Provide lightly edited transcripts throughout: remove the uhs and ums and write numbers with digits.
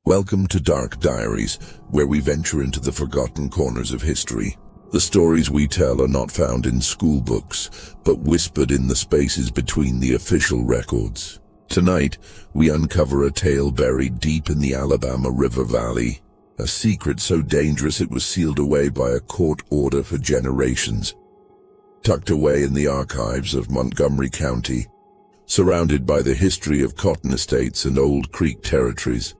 Welcome to Dark Diaries, where we venture into the forgotten corners of history. The stories we tell are not found in school books, but whispered in the spaces between the official records. Tonight, we uncover a tale buried deep in the Alabama River Valley, a secret so dangerous it was sealed away by a court order for generations. Tucked away in the archives of Montgomery County, surrounded by the history of cotton estates and old Creek territories,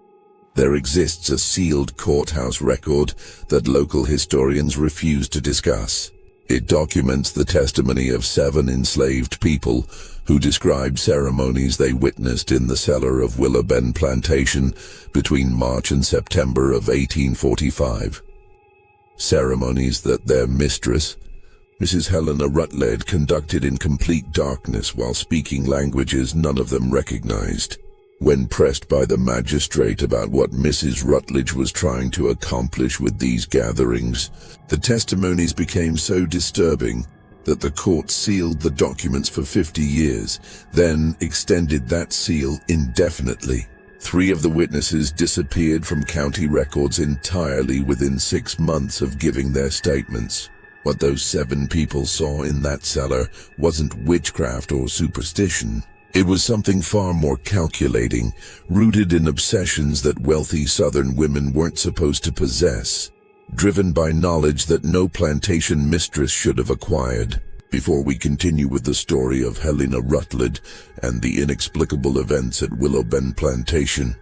there exists a sealed courthouse record that local historians refuse to discuss. It documents the testimony of 7 enslaved people who described ceremonies they witnessed in the cellar of Willow Bend Plantation between March and September of 1845. Ceremonies that their mistress, Mrs. Helena Rutledge, conducted in complete darkness while speaking languages none of them recognized. When pressed by the magistrate about what Mrs. Rutledge was trying to accomplish with these gatherings, the testimonies became so disturbing that the court sealed the documents for 50 years, then extended that seal indefinitely. 3 of the witnesses disappeared from county records entirely within 6 months of giving their statements. What those 7 people saw in that cellar wasn't witchcraft or superstition. It was something far more calculating, rooted in obsessions that wealthy Southern women weren't supposed to possess, driven by knowledge that no plantation mistress should have acquired. Before we continue with the story of Helena Rutledge and the inexplicable events at Willow Bend Plantation,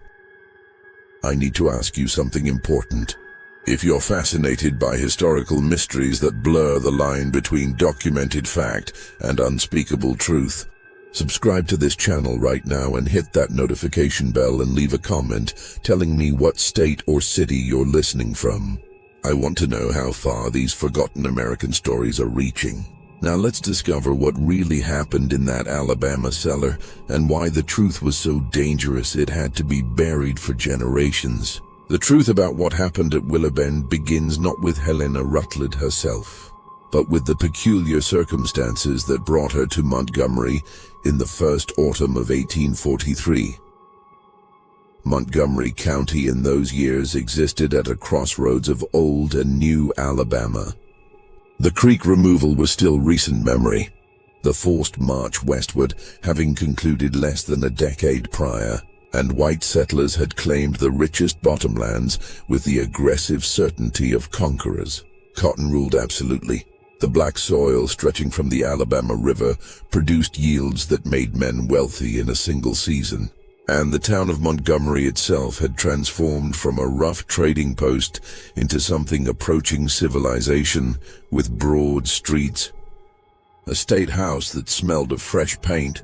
I need to ask you something important. If you're fascinated by historical mysteries that blur the line between documented fact and unspeakable truth, subscribe to this channel right now and hit that notification bell and leave a comment telling me what state or city you're listening from. I want to know how far these forgotten American stories are reaching. Now let's discover what really happened in that Alabama cellar and why the truth was so dangerous it had to be buried for generations. The truth about what happened at Willow Bend begins not with Helena Rutledge herself, but with the peculiar circumstances that brought her to Montgomery in the first autumn of 1843. Montgomery County in those years existed at a crossroads of old and new Alabama. The Creek removal was still recent memory, the forced march westward having concluded less than a decade prior, and white settlers had claimed the richest bottomlands with the aggressive certainty of conquerors. Cotton ruled absolutely. The black soil stretching from the Alabama River produced yields that made men wealthy in a single season. And the town of Montgomery itself had transformed from a rough trading post into something approaching civilization with broad streets, a state house that smelled of fresh paint,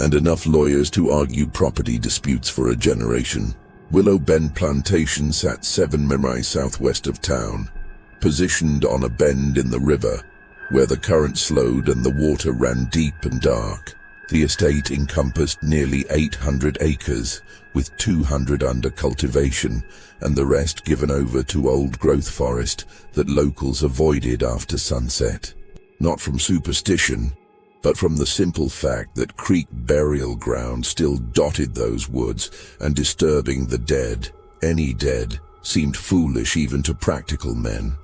and enough lawyers to argue property disputes for a generation. Willow Bend Plantation sat 7 miles southwest of town, positioned on a bend in the river, where the current slowed and the water ran deep and dark. The estate encompassed nearly 800 acres, with 200 under cultivation, and the rest given over to old-growth forest that locals avoided after sunset. Not from superstition, but from the simple fact that Creek burial ground still dotted those woods, and disturbing the dead, any dead, seemed foolish even to practical men.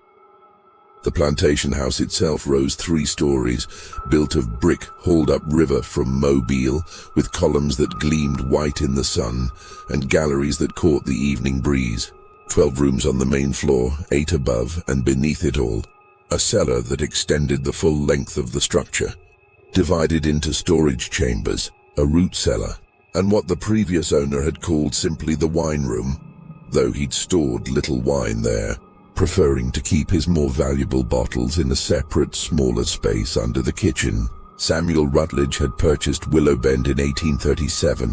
The plantation house itself rose 3 stories, built of brick hauled up river from Mobile, with columns that gleamed white in the sun, and galleries that caught the evening breeze. 12 rooms on the main floor, 8 above, and beneath it all, a cellar that extended the full length of the structure, divided into storage chambers, a root cellar, and what the previous owner had called simply the wine room, though he'd stored little wine there, preferring to keep his more valuable bottles in a separate, smaller space under the kitchen. Samuel Rutledge had purchased Willow Bend in 1837,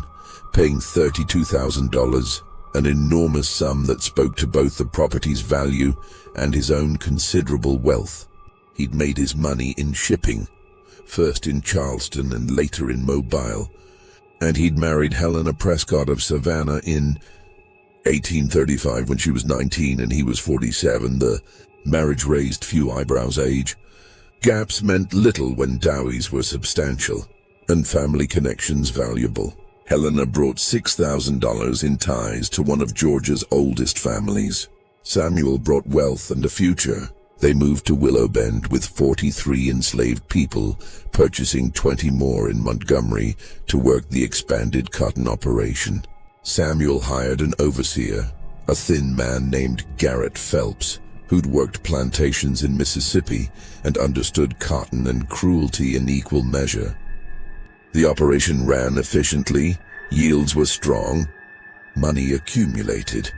paying $32,000, an enormous sum that spoke to both the property's value and his own considerable wealth. He'd made his money in shipping, first in Charleston and later in Mobile, and he'd married Helena Prescott of Savannah in 1835 when she was 19 and he was 47. The marriage raised few eyebrows. Age gaps meant little when dowies were substantial and family connections valuable. Helena brought $6,000 in ties to one of Georgia's oldest families. Samuel brought wealth and a future. They moved to Willow Bend with 43 enslaved people, purchasing 20 more in Montgomery to work the expanded cotton operation. Samuel hired an overseer, a thin man named Garrett Phelps, who'd worked plantations in Mississippi and understood cotton and cruelty in equal measure. The operation ran efficiently, yields were strong, money accumulated.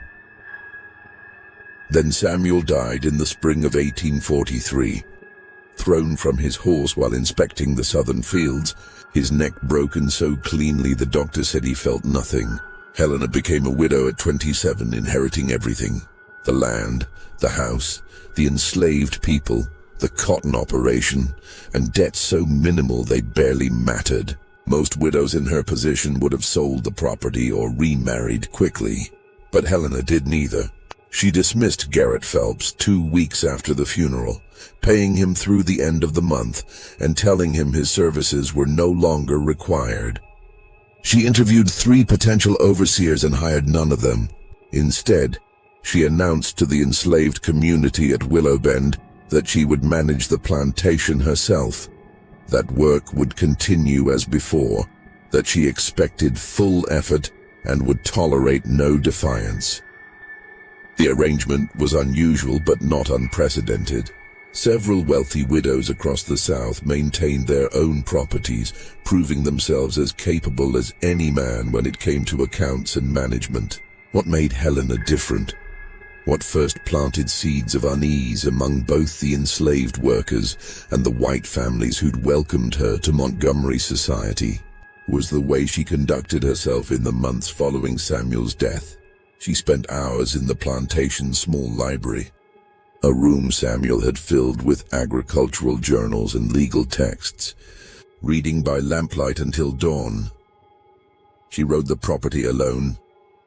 Then Samuel died in the spring of 1843. Thrown from his horse while inspecting the southern fields, his neck broken so cleanly the doctor said he felt nothing. Helena became a widow at 27, inheriting everything: the land, the house, the enslaved people, the cotton operation, and debts so minimal they barely mattered. Most widows in her position would have sold the property or remarried quickly. But Helena did neither. She dismissed Garrett Phelps 2 weeks after the funeral, paying him through the end of the month and telling him his services were no longer required. She interviewed 3 potential overseers and hired none of them. Instead, she announced to the enslaved community at Willow Bend that she would manage the plantation herself, that work would continue as before, that she expected full effort and would tolerate no defiance. The arrangement was unusual but not unprecedented. Several wealthy widows across the South maintained their own properties, proving themselves as capable as any man when it came to accounts and management. What made Helena different? What first planted seeds of unease among both the enslaved workers and the white families who'd welcomed her to Montgomery society was the way she conducted herself in the months following Samuel's death. She spent hours in the plantation's small library, a room Samuel had filled with agricultural journals and legal texts, reading by lamplight until dawn. She rode the property alone,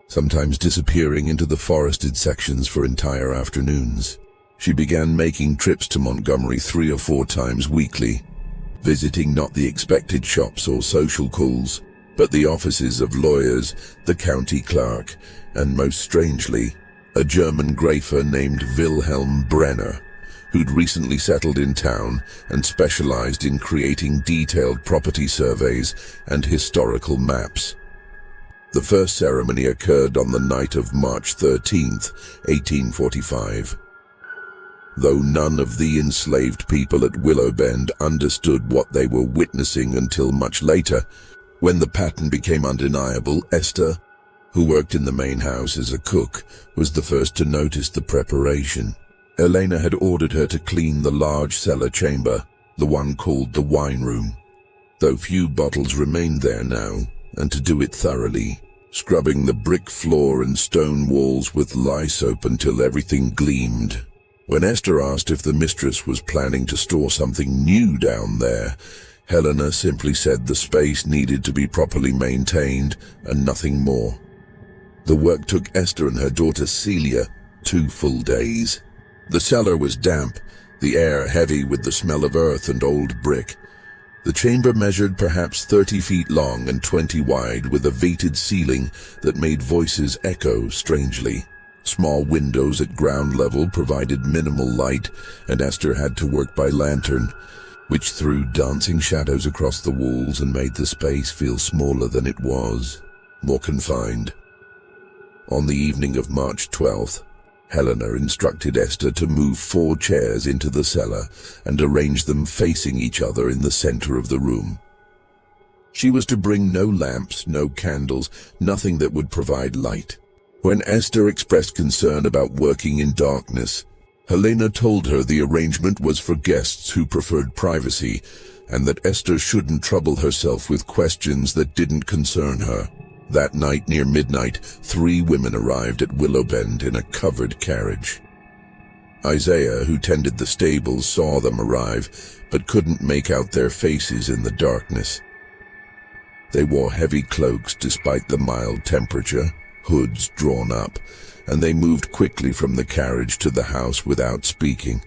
sometimes disappearing into the forested sections for entire afternoons. She began making trips to Montgomery 3 or 4 times weekly, visiting not the expected shops or social calls, but the offices of lawyers, the county clerk, and most strangely, a German grafer named Wilhelm Brenner, who'd recently settled in town and specialized in creating detailed property surveys and historical maps. The first ceremony occurred on the night of March 13th, 1845. Though none of the enslaved people at Willow Bend understood what they were witnessing until much later, when the pattern became undeniable, Esther, who worked in the main house as a cook, was the first to notice the preparation. Helena had ordered her to clean the large cellar chamber, the one called the wine room, though few bottles remained there now, and to do it thoroughly, scrubbing the brick floor and stone walls with lye soap until everything gleamed. When Esther asked if the mistress was planning to store something new down there, Helena simply said the space needed to be properly maintained and nothing more. The work took Esther and her daughter Celia 2 full days. The cellar was damp, the air heavy with the smell of earth and old brick. The chamber measured perhaps 30 feet long and 20 wide, with a vated ceiling that made voices echo strangely. Small windows at ground level provided minimal light, and Esther had to work by lantern, which threw dancing shadows across the walls and made the space feel smaller than it was, more confined. On the evening of March 12th, Helena instructed Esther to move 4 chairs into the cellar and arrange them facing each other in the center of the room. She was to bring no lamps, no candles, nothing that would provide light. When Esther expressed concern about working in darkness, Helena told her the arrangement was for guests who preferred privacy, and that Esther shouldn't trouble herself with questions that didn't concern her. That night near midnight, 3 women arrived at Willow Bend in a covered carriage. Isaiah, who tended the stables, saw them arrive, but couldn't make out their faces in the darkness. They wore heavy cloaks despite the mild temperature, hoods drawn up, and they moved quickly from the carriage to the house without speaking.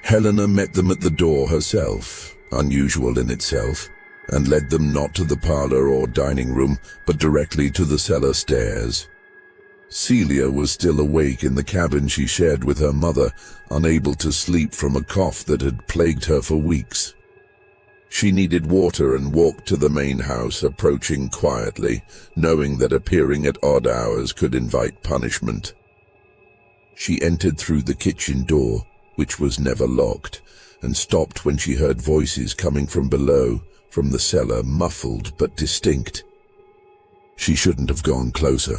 Helena met them at the door herself, unusual in itself, and led them not to the parlor or dining room, but directly to the cellar stairs. Celia was still awake in the cabin she shared with her mother, unable to sleep from a cough that had plagued her for weeks. She needed water and walked to the main house, approaching quietly, knowing that appearing at odd hours could invite punishment. She entered through the kitchen door, which was never locked, and stopped when she heard voices coming from below, from the cellar, muffled but distinct. She shouldn't have gone closer.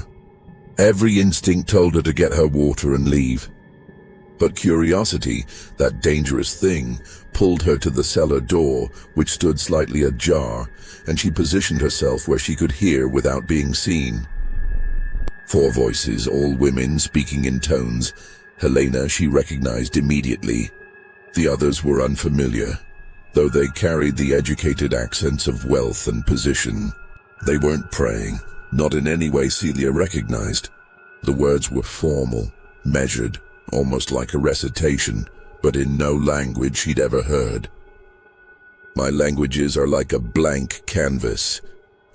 Every instinct told her to get her water and leave. But curiosity, that dangerous thing, pulled her to the cellar door, which stood slightly ajar, and she positioned herself where she could hear without being seen. 4 voices, all women, speaking in tones. Helena she recognized immediately. The others were unfamiliar, though they carried the educated accents of wealth and position. They weren't praying, not in any way Celia recognized. The words were formal, measured, almost like a recitation, but in no language she'd ever heard. My languages are like a blank canvas,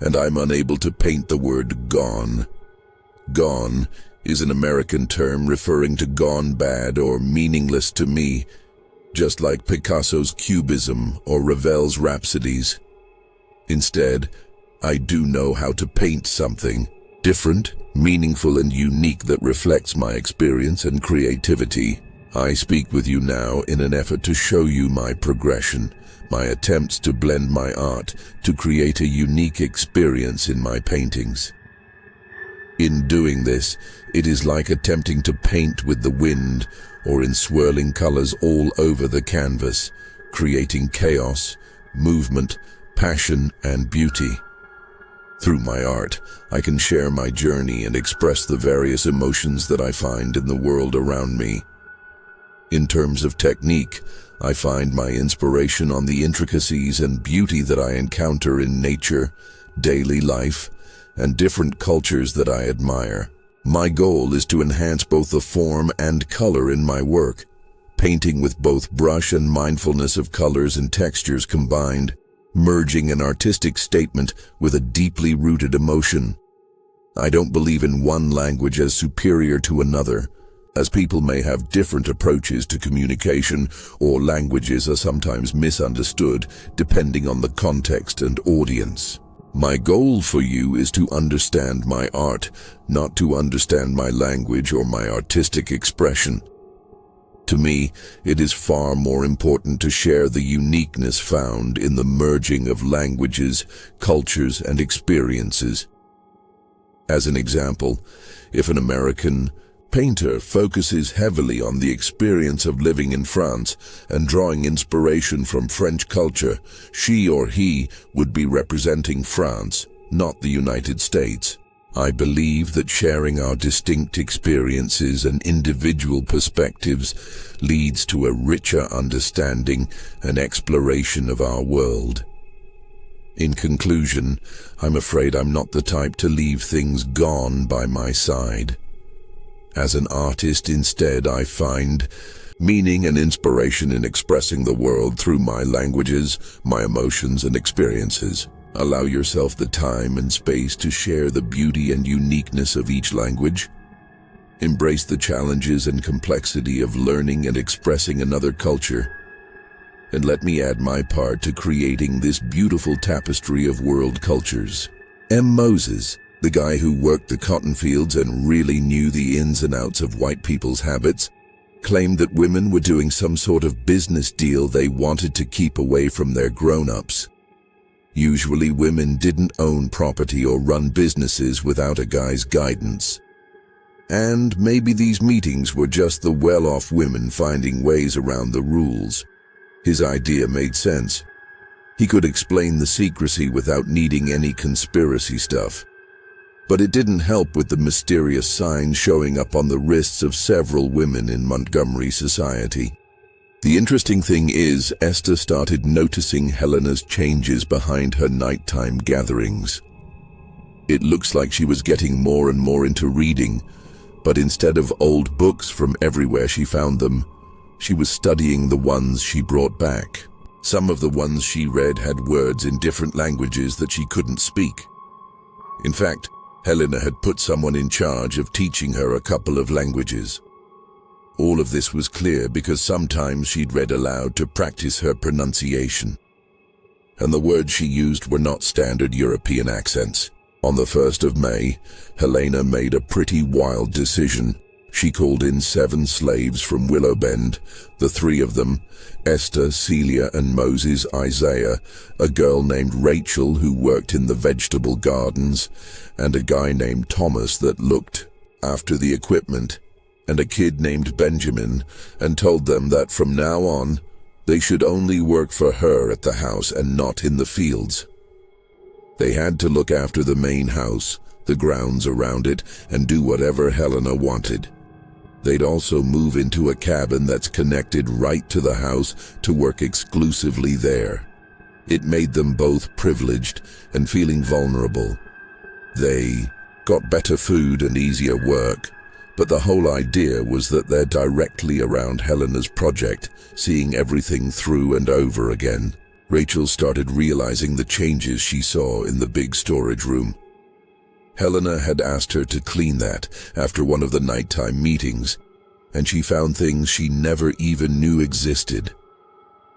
and I'm unable to paint the word gone. Gone is an American term referring to gone bad or meaningless to me, just like Picasso's Cubism or Ravel's Rhapsodies. Instead, I do know how to paint something different, meaningful, and unique that reflects my experience and creativity. I speak with you now in an effort to show you my progression, my attempts to blend my art to create a unique experience in my paintings. In doing this, it is like attempting to paint with the wind or in swirling colors all over the canvas, creating chaos, movement, passion, and beauty. Through my art, I can share my journey and express the various emotions that I find in the world around me. In terms of technique, I find my inspiration on the intricacies and beauty that I encounter in nature, daily life, and different cultures that I admire. My goal is to enhance both the form and color in my work, painting with both brush and mindfulness of colors and textures combined, merging an artistic statement with a deeply rooted emotion. I don't believe in one language as superior to another, as people may have different approaches to communication, or languages are sometimes misunderstood depending on the context and audience. My goal for you is to understand my art, not to understand my language or my artistic expression. To me, it is far more important to share the uniqueness found in the merging of languages, cultures, and experiences. As an example, if an American painter focuses heavily on the experience of living in France and drawing inspiration from French culture, she or he would be representing France, not the United States. I believe that sharing our distinct experiences and individual perspectives leads to a richer understanding and exploration of our world. In conclusion, I'm afraid I'm not the type to leave things gone by my side. As an artist, instead, I find meaning and inspiration in expressing the world through my languages, my emotions, and experiences. Allow yourself the time and space to share the beauty and uniqueness of each language. Embrace the challenges and complexity of learning and expressing another culture. And let me add my part to creating this beautiful tapestry of world cultures. M. Moses, the guy who worked the cotton fields and really knew the ins and outs of white people's habits, claimed that women were doing some sort of business deal they wanted to keep away from their grown-ups. Usually women didn't own property or run businesses without a guy's guidance. And maybe these meetings were just the well-off women finding ways around the rules. His idea made sense. He could explain the secrecy without needing any conspiracy stuff. But it didn't help with the mysterious signs showing up on the wrists of several women in Montgomery society. The interesting thing is, Esther started noticing Helena's changes behind her nighttime gatherings. It looks like she was getting more and more into reading, but instead of old books from everywhere she found them, she was studying the ones she brought back. Some of the ones she read had words in different languages that she couldn't speak. In fact, Helena had put someone in charge of teaching her a couple of languages. All of this was clear because sometimes she'd read aloud to practice her pronunciation. And the words she used were not standard European accents. On the 1st of May, Helena made a pretty wild decision. She called in 7 slaves from Willowbend, the 3 of them, Esther, Celia, and Moses Isaiah, a girl named Rachel who worked in the vegetable gardens, and a guy named Thomas that looked after the equipment, and a kid named Benjamin, and told them that from now on, they should only work for her at the house and not in the fields. They had to look after the main house, the grounds around it, and do whatever Helena wanted. They'd also move into a cabin that's connected right to the house to work exclusively there. It made them both privileged and feeling vulnerable. They got better food and easier work, but the whole idea was that they're directly around Helena's project, seeing everything through and over again. Rachel started realizing the changes she saw in the big storage room. Helena had asked her to clean that after one of the nighttime meetings, and she found things she never even knew existed.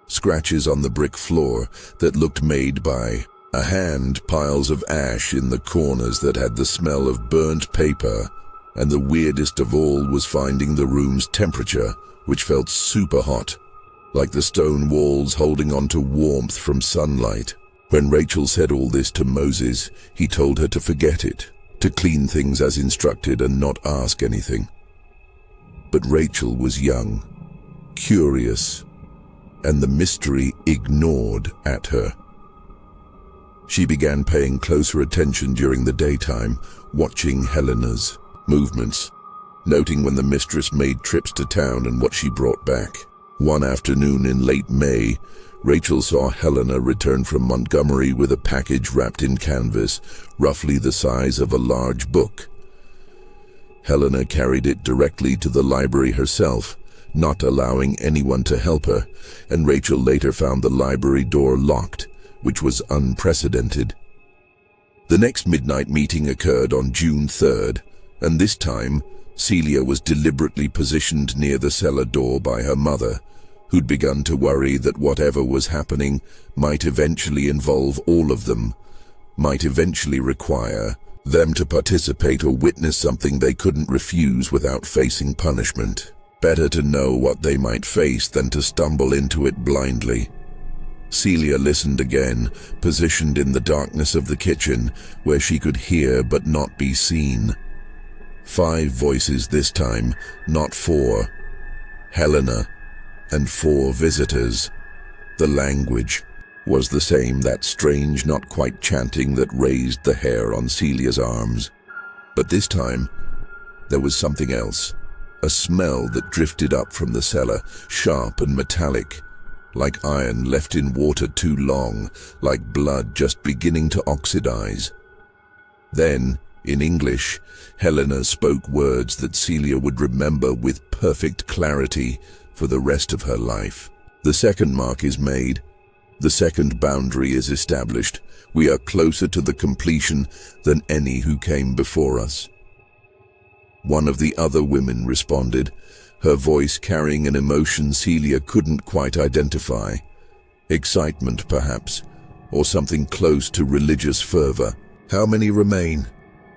Scratches on the brick floor that looked made by a hand, piles of ash in the corners that had the smell of burnt paper, and the weirdest of all was finding the room's temperature, which felt super hot, like the stone walls holding on to warmth from sunlight. When Rachel said all this to Moses, he told her to forget it, to clean things as instructed and not ask anything. But Rachel was young, curious, and the mystery ignored at her. She began paying closer attention during the daytime, watching Helena's movements, noting when the mistress made trips to town and what she brought back. One afternoon in late May, Rachel saw Helena return from Montgomery with a package wrapped in canvas, roughly the size of a large book. Helena carried it directly to the library herself, not allowing anyone to help her, and Rachel later found the library door locked, which was unprecedented. The next midnight meeting occurred on June 3rd, and this time, Celia was deliberately positioned near the cellar door by her mother, who'd begun to worry that whatever was happening might eventually involve all of them, might eventually require them to participate or witness something they couldn't refuse without facing punishment. Better to know what they might face than to stumble into it blindly. Celia listened again, positioned in the darkness of the kitchen, where she could hear but not be seen. 5 voices this time, not 4. Helena and 4 visitors. The language was the same, that strange, not quite chanting that raised the hair on Celia's arms. But this time, there was something else. A smell that drifted up from the cellar, sharp and metallic, like iron left in water too long, like blood just beginning to oxidize. Then, in English, Helena spoke words that Celia would remember with perfect clarity for the rest of her life. The second mark is made. The second boundary is established. We are closer to the completion than any who came before us. One of the other women responded, her voice carrying an emotion Celia couldn't quite identify. Excitement, perhaps, or something close to religious fervor. How many remain?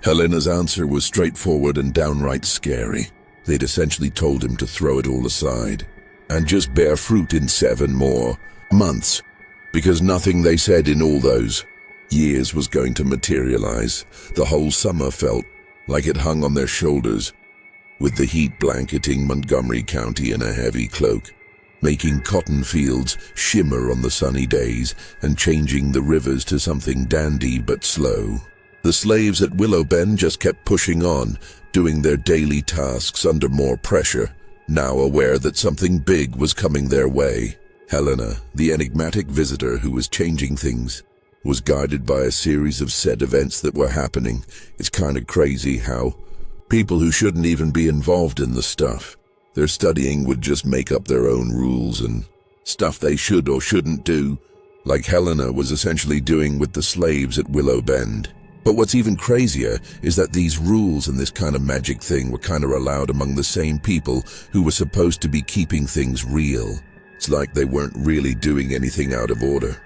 Helena's answer was straightforward and downright scary. They'd essentially told him to throw it all aside and just bear fruit in 7 more months, because nothing they said in all those years was going to materialize. The whole summer felt like it hung on their shoulders, with the heat blanketing Montgomery County in a heavy cloak, making cotton fields shimmer on the sunny days and changing the rivers to something dandy but slow. The slaves at Willowbend just kept pushing on, doing their daily tasks under more pressure, now aware that something big was coming their way. Helena, the enigmatic visitor who was changing things, was guided by a series of set events that were happening. It's kind of crazy how people who shouldn't even be involved in the stuff they're studying would just make up their own rules and stuff they should or shouldn't do, like Helena was essentially doing with the slaves at Willow Bend. But what's even crazier is that these rules and this kind of magic thing were kind of allowed among the same people who were supposed to be keeping things real. It's like they weren't really doing anything out of order.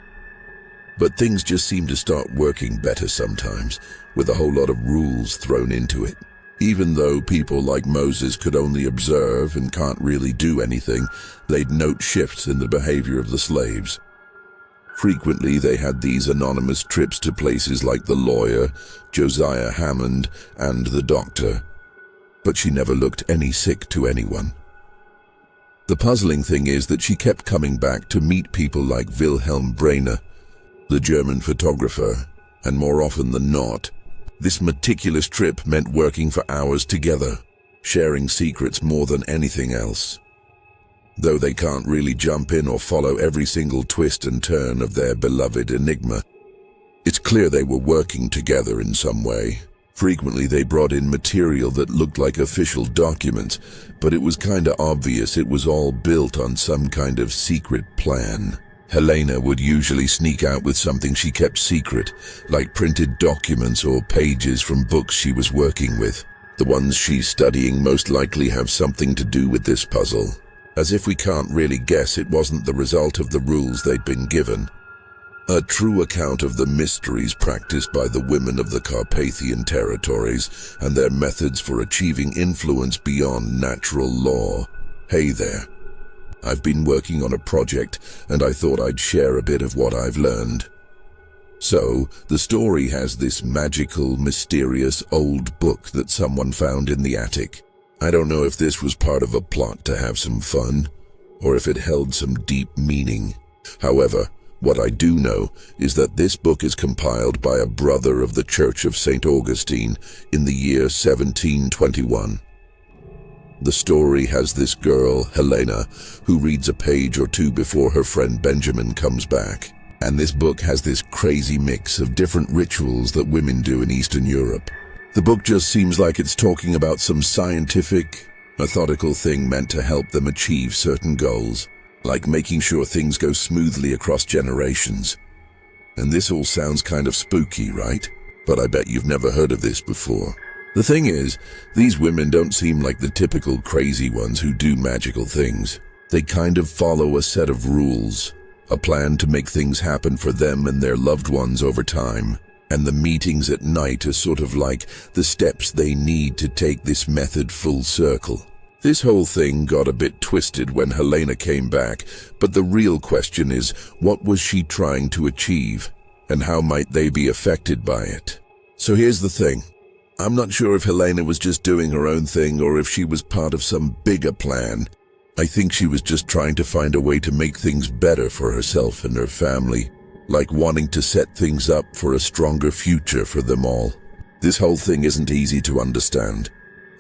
But things just seem to start working better sometimes, with a whole lot of rules thrown into it. Even though people like Moses could only observe and can't really do anything, they'd note shifts in the behavior of the slaves. Frequently, they had these anonymous trips to places like the lawyer, Josiah Hammond, and the doctor. But she never looked any sick to anyone. The puzzling thing is that she kept coming back to meet people like Wilhelm Brainer, the German photographer, and more often than not, this meticulous trip meant working for hours together, sharing secrets more than anything else. Though they can't really jump in or follow every single twist and turn of their beloved enigma, it's clear they were working together in some way. Frequently they brought in material that looked like official documents, but it was kinda obvious it was all built on some kind of secret plan. Helena would usually sneak out with something she kept secret, like printed documents or pages from books she was working with. The ones she's studying most likely have something to do with this puzzle. As if we can't really guess it wasn't the result of the rules they'd been given. A true account of the mysteries practiced by the women of the Carpathian territories and their methods for achieving influence beyond natural law. Hey there. I've been working on a project and I thought I'd share a bit of what I've learned. So, the story has this magical, mysterious old book that someone found in the attic. I don't know if this was part of a plot to have some fun, or if it held some deep meaning. However, what I do know is that this book is compiled by a brother of the Church of St. Augustine in the year 1721. The story has this girl, Helena, who reads a page or two before her friend Benjamin comes back. And this book has this crazy mix of different rituals that women do in Eastern Europe. The book just seems like it's talking about some scientific, methodical thing meant to help them achieve certain goals, like making sure things go smoothly across generations. And this all sounds kind of spooky, right? But I bet you've never heard of this before. The thing is, these women don't seem like the typical crazy ones who do magical things. They kind of follow a set of rules, a plan to make things happen for them and their loved ones over time. And the meetings at night are sort of like the steps they need to take this method full circle. This whole thing got a bit twisted when Helena came back, but the real question is, what was she trying to achieve? And how might they be affected by it? So here's the thing. I'm not sure if Helena was just doing her own thing or if she was part of some bigger plan. I think she was just trying to find a way to make things better for herself and her family. Like wanting to set things up for a stronger future for them all. This whole thing isn't easy to understand,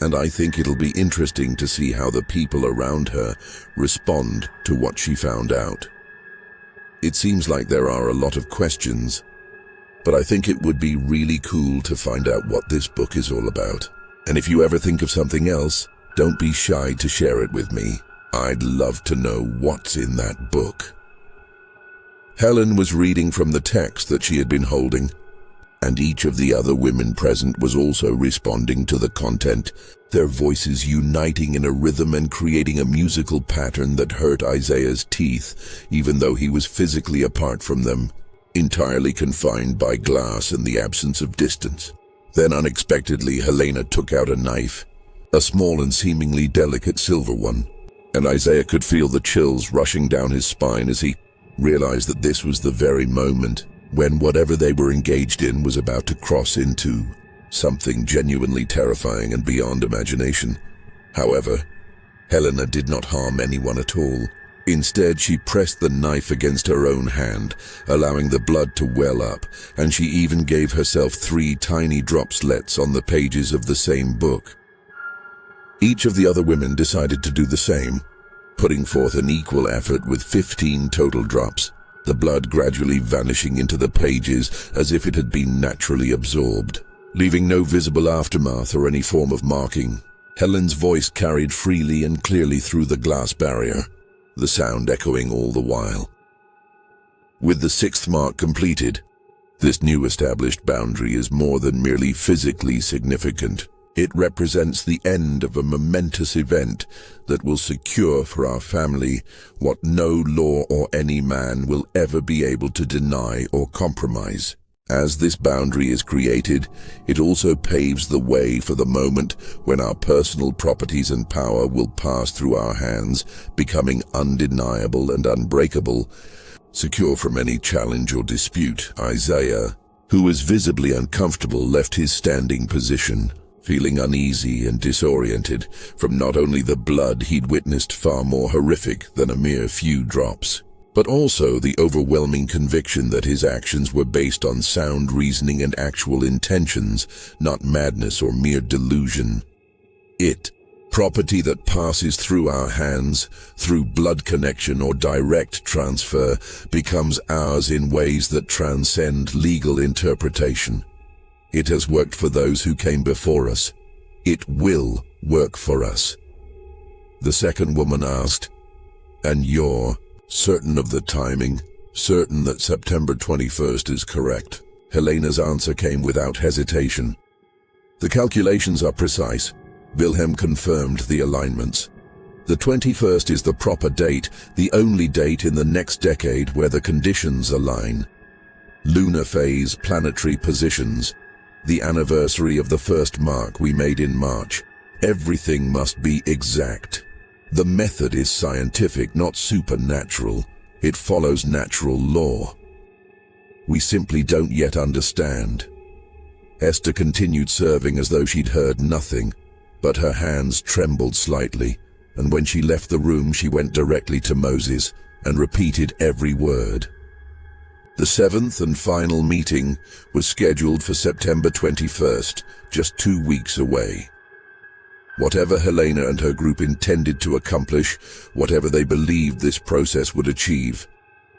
and I think it'll be interesting to see how the people around her respond to what she found out. It seems like there are a lot of questions, but I think it would be really cool to find out what this book is all about. And if you ever think of something else, don't be shy to share it with me. I'd love to know what's in that book. Helen was reading from the text that she had been holding, and each of the other women present was also responding to the content, their voices uniting in a rhythm and creating a musical pattern that hurt Isaiah's teeth, even though he was physically apart from them, entirely confined by glass and the absence of distance. Then unexpectedly, Helena took out a knife, a small and seemingly delicate silver one, and Isaiah could feel the chills rushing down his spine as he realized that this was the very moment when whatever they were engaged in was about to cross into something genuinely terrifying and beyond imagination. However, Helena did not harm anyone at all. Instead, she pressed the knife against her own hand, allowing the blood to well up, and she even gave herself 3 tiny dropslets on the pages of the same book. Each of the other women decided to do the same, putting forth an equal effort with 15 total drops, the blood gradually vanishing into the pages as if it had been naturally absorbed, leaving no visible aftermath or any form of marking. Helen's voice carried freely and clearly through the glass barrier. the sound echoing all the while. With the 6th mark completed, this new established boundary is more than merely physically significant. It represents the end of a momentous event that will secure for our family what no law or any man will ever be able to deny or compromise. As this boundary is created, it also paves the way for the moment when our personal properties and power will pass through our hands, becoming undeniable and unbreakable, secure from any challenge or dispute. Isaiah, who was visibly uncomfortable, left his standing position, feeling uneasy and disoriented from not only the blood he'd witnessed, far more horrific than a mere few drops, but also the overwhelming conviction that his actions were based on sound reasoning and actual intentions, not madness or mere delusion. Property that passes through our hands, through blood connection or direct transfer, becomes ours in ways that transcend legal interpretation. It has worked for those who came before us. It will work for us. The second woman asked, "And you're certain of the timing? Certain that September 21st is correct?" Helena's answer came without hesitation. "The calculations are precise." Wilhelm confirmed the alignments. "The 21st is the proper date, the only date in the next decade where the conditions align. Lunar phase, planetary positions, the anniversary of the first mark we made in March. Everything must be exact. The method is scientific, not supernatural. It follows natural law. We simply don't yet understand." Esther continued serving as though she'd heard nothing, but her hands trembled slightly, and when she left the room she went directly to Moses and repeated every word. The 7th and final meeting was scheduled for September 21st, just 2 weeks away. Whatever Helena and her group intended to accomplish, whatever they believed this process would achieve,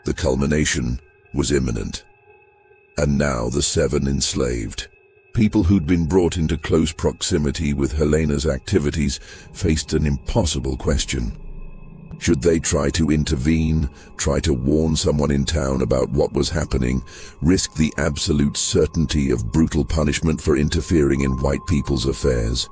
the culmination was imminent. And now the 7 enslaved, people who'd been brought into close proximity with Helena's activities, faced an impossible question. Should they try to intervene, try to warn someone in town about what was happening, risk the absolute certainty of brutal punishment for interfering in white people's affairs?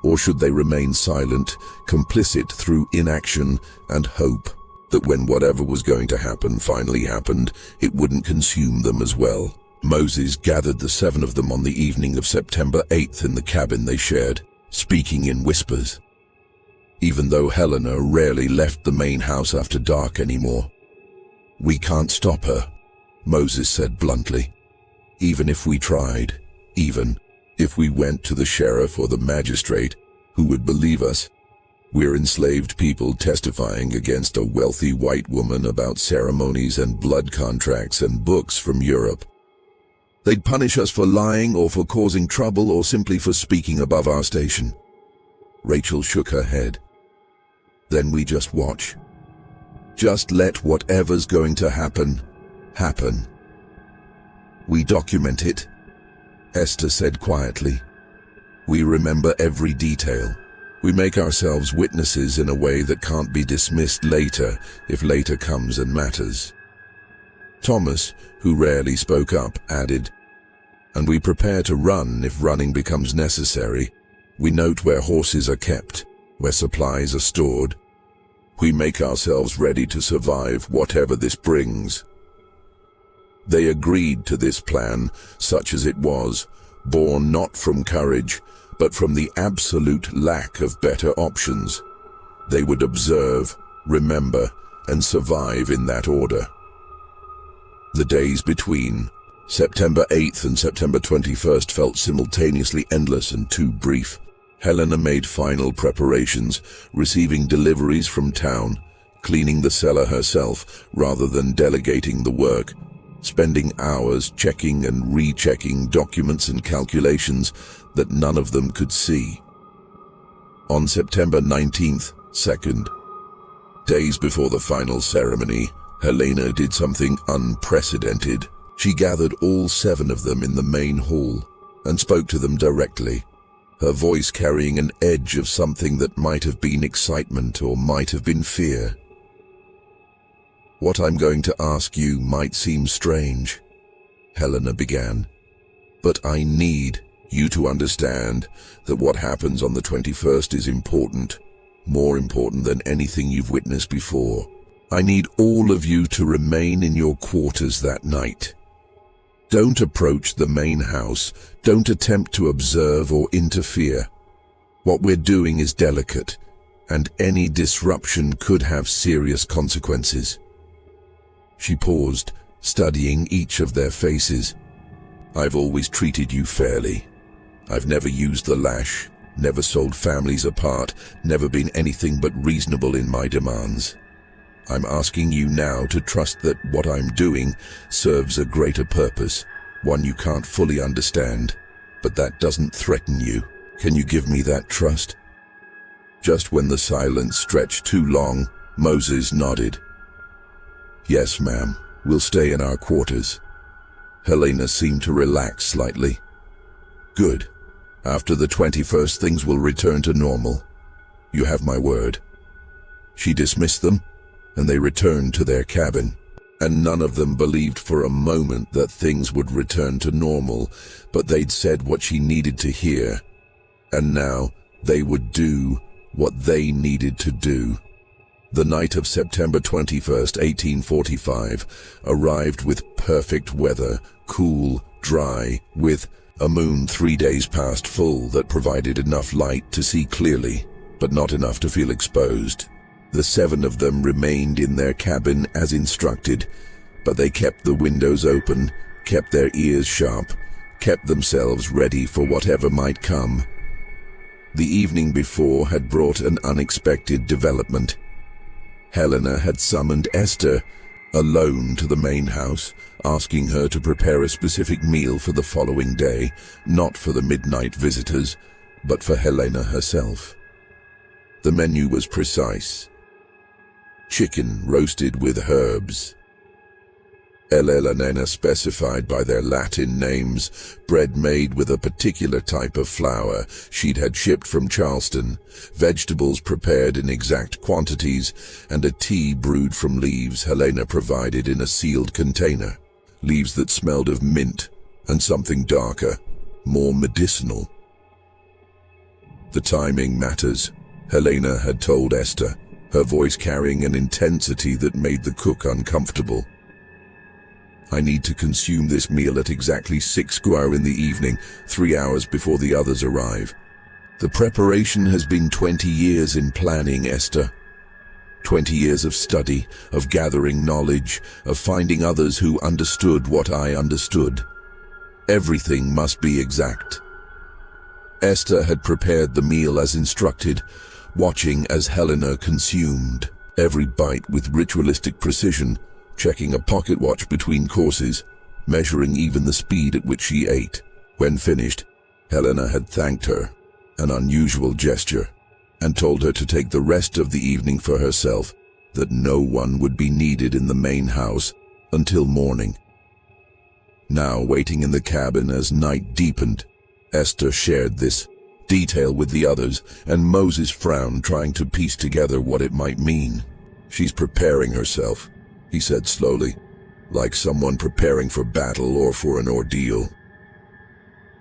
Or should they remain silent, complicit through inaction, and hope that when whatever was going to happen finally happened, it wouldn't consume them as well? Moses gathered the 7 of them on the evening of September 8th in the cabin they shared, speaking in whispers. Even though Helena rarely left the main house after dark anymore. "We can't stop her," Moses said bluntly. "Even if we tried, even if we went to the sheriff or the magistrate, who would believe us? We're enslaved people testifying against a wealthy white woman about ceremonies and blood contracts and books from Europe. They'd punish us for lying or for causing trouble or simply for speaking above our station." Rachel shook her head. "Then we just watch. Just let whatever's going to happen, happen. We document it," Esther said quietly. "We remember every detail. We make ourselves witnesses in a way that can't be dismissed later, if later comes and matters." Thomas, who rarely spoke up, added, "And we prepare to run if running becomes necessary. We note where horses are kept, where supplies are stored. We make ourselves ready to survive whatever this brings." They agreed to this plan, such as it was, born not from courage, but from the absolute lack of better options. They would observe, remember, and survive in that order. The days between September 8th and September 21st felt simultaneously endless and too brief. Helena made final preparations, receiving deliveries from town, cleaning the cellar herself rather than delegating the work, spending hours checking and rechecking documents and calculations that none of them could see. On September 19th, 2nd, days before the final ceremony, Helena did something unprecedented. She gathered all 7 of them in the main hall and spoke to them directly, her voice carrying an edge of something that might have been excitement or might have been fear. "What I'm going to ask you might seem strange," Helena began, "but I need you to understand that what happens on the 21st is important, more important than anything you've witnessed before. I need all of you to remain in your quarters that night. Don't approach the main house. Don't attempt to observe or interfere. What we're doing is delicate, and any disruption could have serious consequences." She paused, studying each of their faces. "I've always treated you fairly. I've never used the lash, never sold families apart, never been anything but reasonable in my demands. I'm asking you now to trust that what I'm doing serves a greater purpose, one you can't fully understand, but that doesn't threaten you. Can you give me that trust?" Just when the silence stretched too long, Moses nodded. "Yes, ma'am. We'll stay in our quarters." Helena seemed to relax slightly. "Good. After the 21st, things will return to normal. You have my word." She dismissed them, and they returned to their cabin. And none of them believed for a moment that things would return to normal, but they'd said what she needed to hear. And now they would do what they needed to do. The night of September 21st, 1845, arrived with perfect weather, cool, dry, with a moon 3 days past full that provided enough light to see clearly, but not enough to feel exposed. The 7 of them remained in their cabin as instructed, but they kept the windows open, kept their ears sharp, kept themselves ready for whatever might come. The evening before had brought an unexpected development. Helena had summoned Esther alone to the main house, asking her to prepare a specific meal for the following day, not for the midnight visitors, but for Helena herself. The menu was precise. Chicken roasted with herbs. Elena specified by their Latin names, bread made with a particular type of flour she'd had shipped from Charleston, vegetables prepared in exact quantities, and a tea brewed from leaves Helena provided in a sealed container, leaves that smelled of mint and something darker, more medicinal. The timing matters, Helena had told Esther, her voice carrying an intensity that made the cook uncomfortable. "I need to consume this meal at exactly 6:00 in the evening, 3 hours before the others arrive. The preparation has been 20 years in planning, Esther. 20 years of study, of gathering knowledge, of finding others who understood what I understood. Everything must be exact." Esther had prepared the meal as instructed, watching as Helena consumed every bite with ritualistic precision, checking a pocket watch between courses, measuring even the speed at which she ate. When finished, Helena had thanked her, an unusual gesture, and told her to take the rest of the evening for herself, that no one would be needed in the main house until morning. Now, waiting in the cabin as night deepened, Esther shared this detail with the others, and Moses frowned, trying to piece together what it might mean. "She's preparing herself," he said slowly, "like someone preparing for battle or for an ordeal.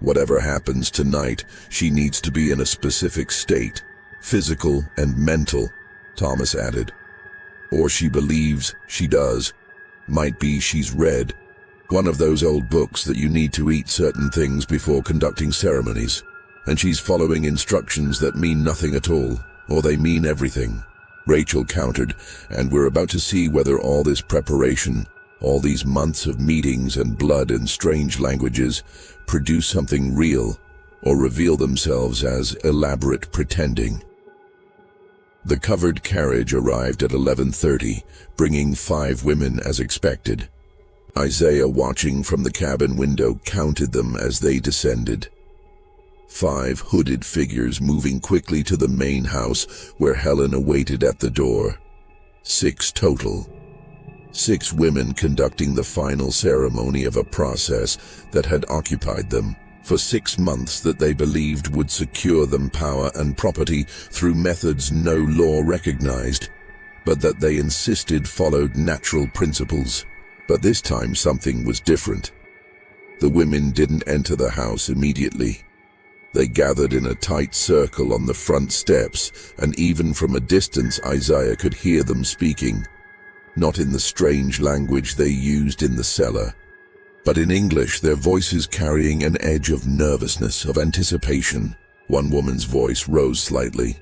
Whatever happens tonight, she needs to be in a specific state, physical and mental," Thomas added. "Or she believes she does. Might be she's read one of those old books that you need to eat certain things before conducting ceremonies, and she's following instructions that mean nothing at all, or they mean everything," Rachel countered, "and we're about to see whether all this preparation, all these months of meetings and blood and strange languages, produce something real, or reveal themselves as elaborate pretending." The covered carriage arrived at 11:30, bringing 5 women as expected. Isaiah, watching from the cabin window, counted them as they descended. 5 hooded figures moving quickly to the main house where Helen awaited at the door. 6 total. 6 women conducting the final ceremony of a process that had occupied them for 6 months, that they believed would secure them power and property through methods no law recognized. but that they insisted followed natural principles. But this time something was different. The women didn't enter the house immediately. They gathered in a tight circle on the front steps, and even from a distance Isaiah could hear them speaking, not in the strange language they used in the cellar, but in English, their voices carrying an edge of nervousness, of anticipation. One woman's voice rose slightly.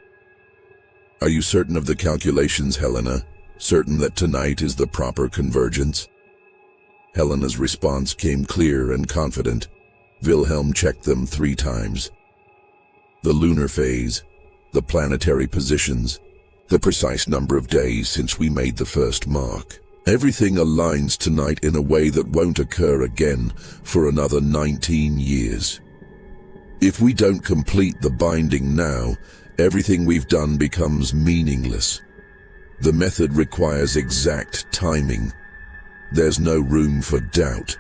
"Are you certain of the calculations, Helena? Certain that tonight is the proper convergence?" Helena's response came clear and confident. Wilhelm checked them 3 times. The lunar phase, the planetary positions, the precise number of days since we made the first mark. Everything aligns tonight in a way that won't occur again for another 19 years. If we don't complete the binding now, everything we've done becomes meaningless. The method requires exact timing. There's no room for doubt.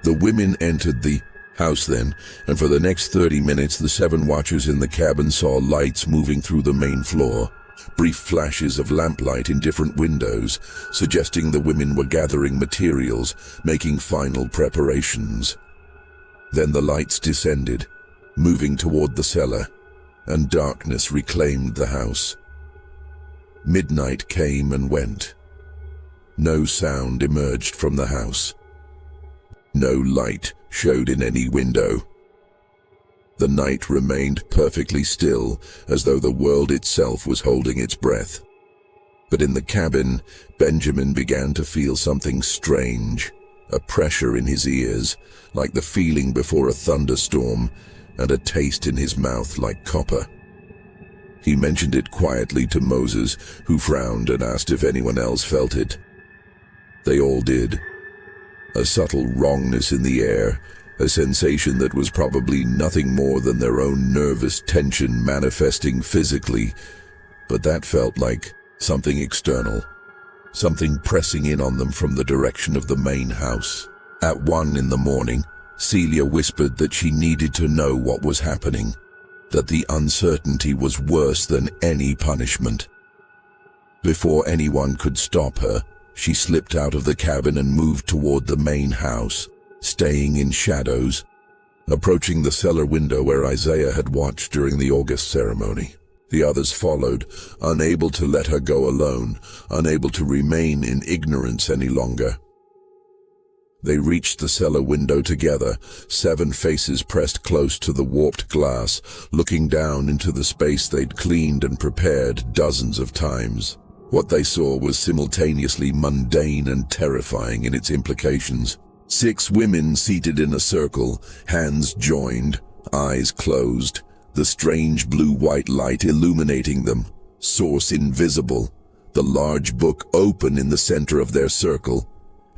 The women entered the house then, and for the next 30 minutes the 7 watchers in the cabin saw lights moving through the main floor. Brief flashes of lamplight in different windows, suggesting the women were gathering materials, making final preparations. Then the lights descended, moving toward the cellar, and darkness reclaimed the house. Midnight came and went. No sound emerged from the house. No light showed in any window. The night remained perfectly still, as though the world itself was holding its breath. But in the cabin, Benjamin began to feel something strange, a pressure in his ears, like the feeling before a thunderstorm, and a taste in his mouth like copper. He mentioned it quietly to Moses, who frowned and asked if anyone else felt it. They all did. A subtle wrongness in the air, a sensation that was probably nothing more than their own nervous tension manifesting physically, but that felt like something external, something pressing in on them from the direction of the main house. At 1 in the morning, Celia whispered that she needed to know what was happening, that the uncertainty was worse than any punishment. Before anyone could stop her, she slipped out of the cabin and moved toward the main house, staying in shadows, approaching the cellar window where Isaiah had watched during the August ceremony. The others followed, unable to let her go alone, unable to remain in ignorance any longer. They reached the cellar window together, 7 faces pressed close to the warped glass, looking down into the space they'd cleaned and prepared dozens of times. What they saw was simultaneously mundane and terrifying in its implications. 6 women seated in a circle, hands joined, eyes closed, the strange blue-white light illuminating them, source invisible, the large book open in the center of their circle,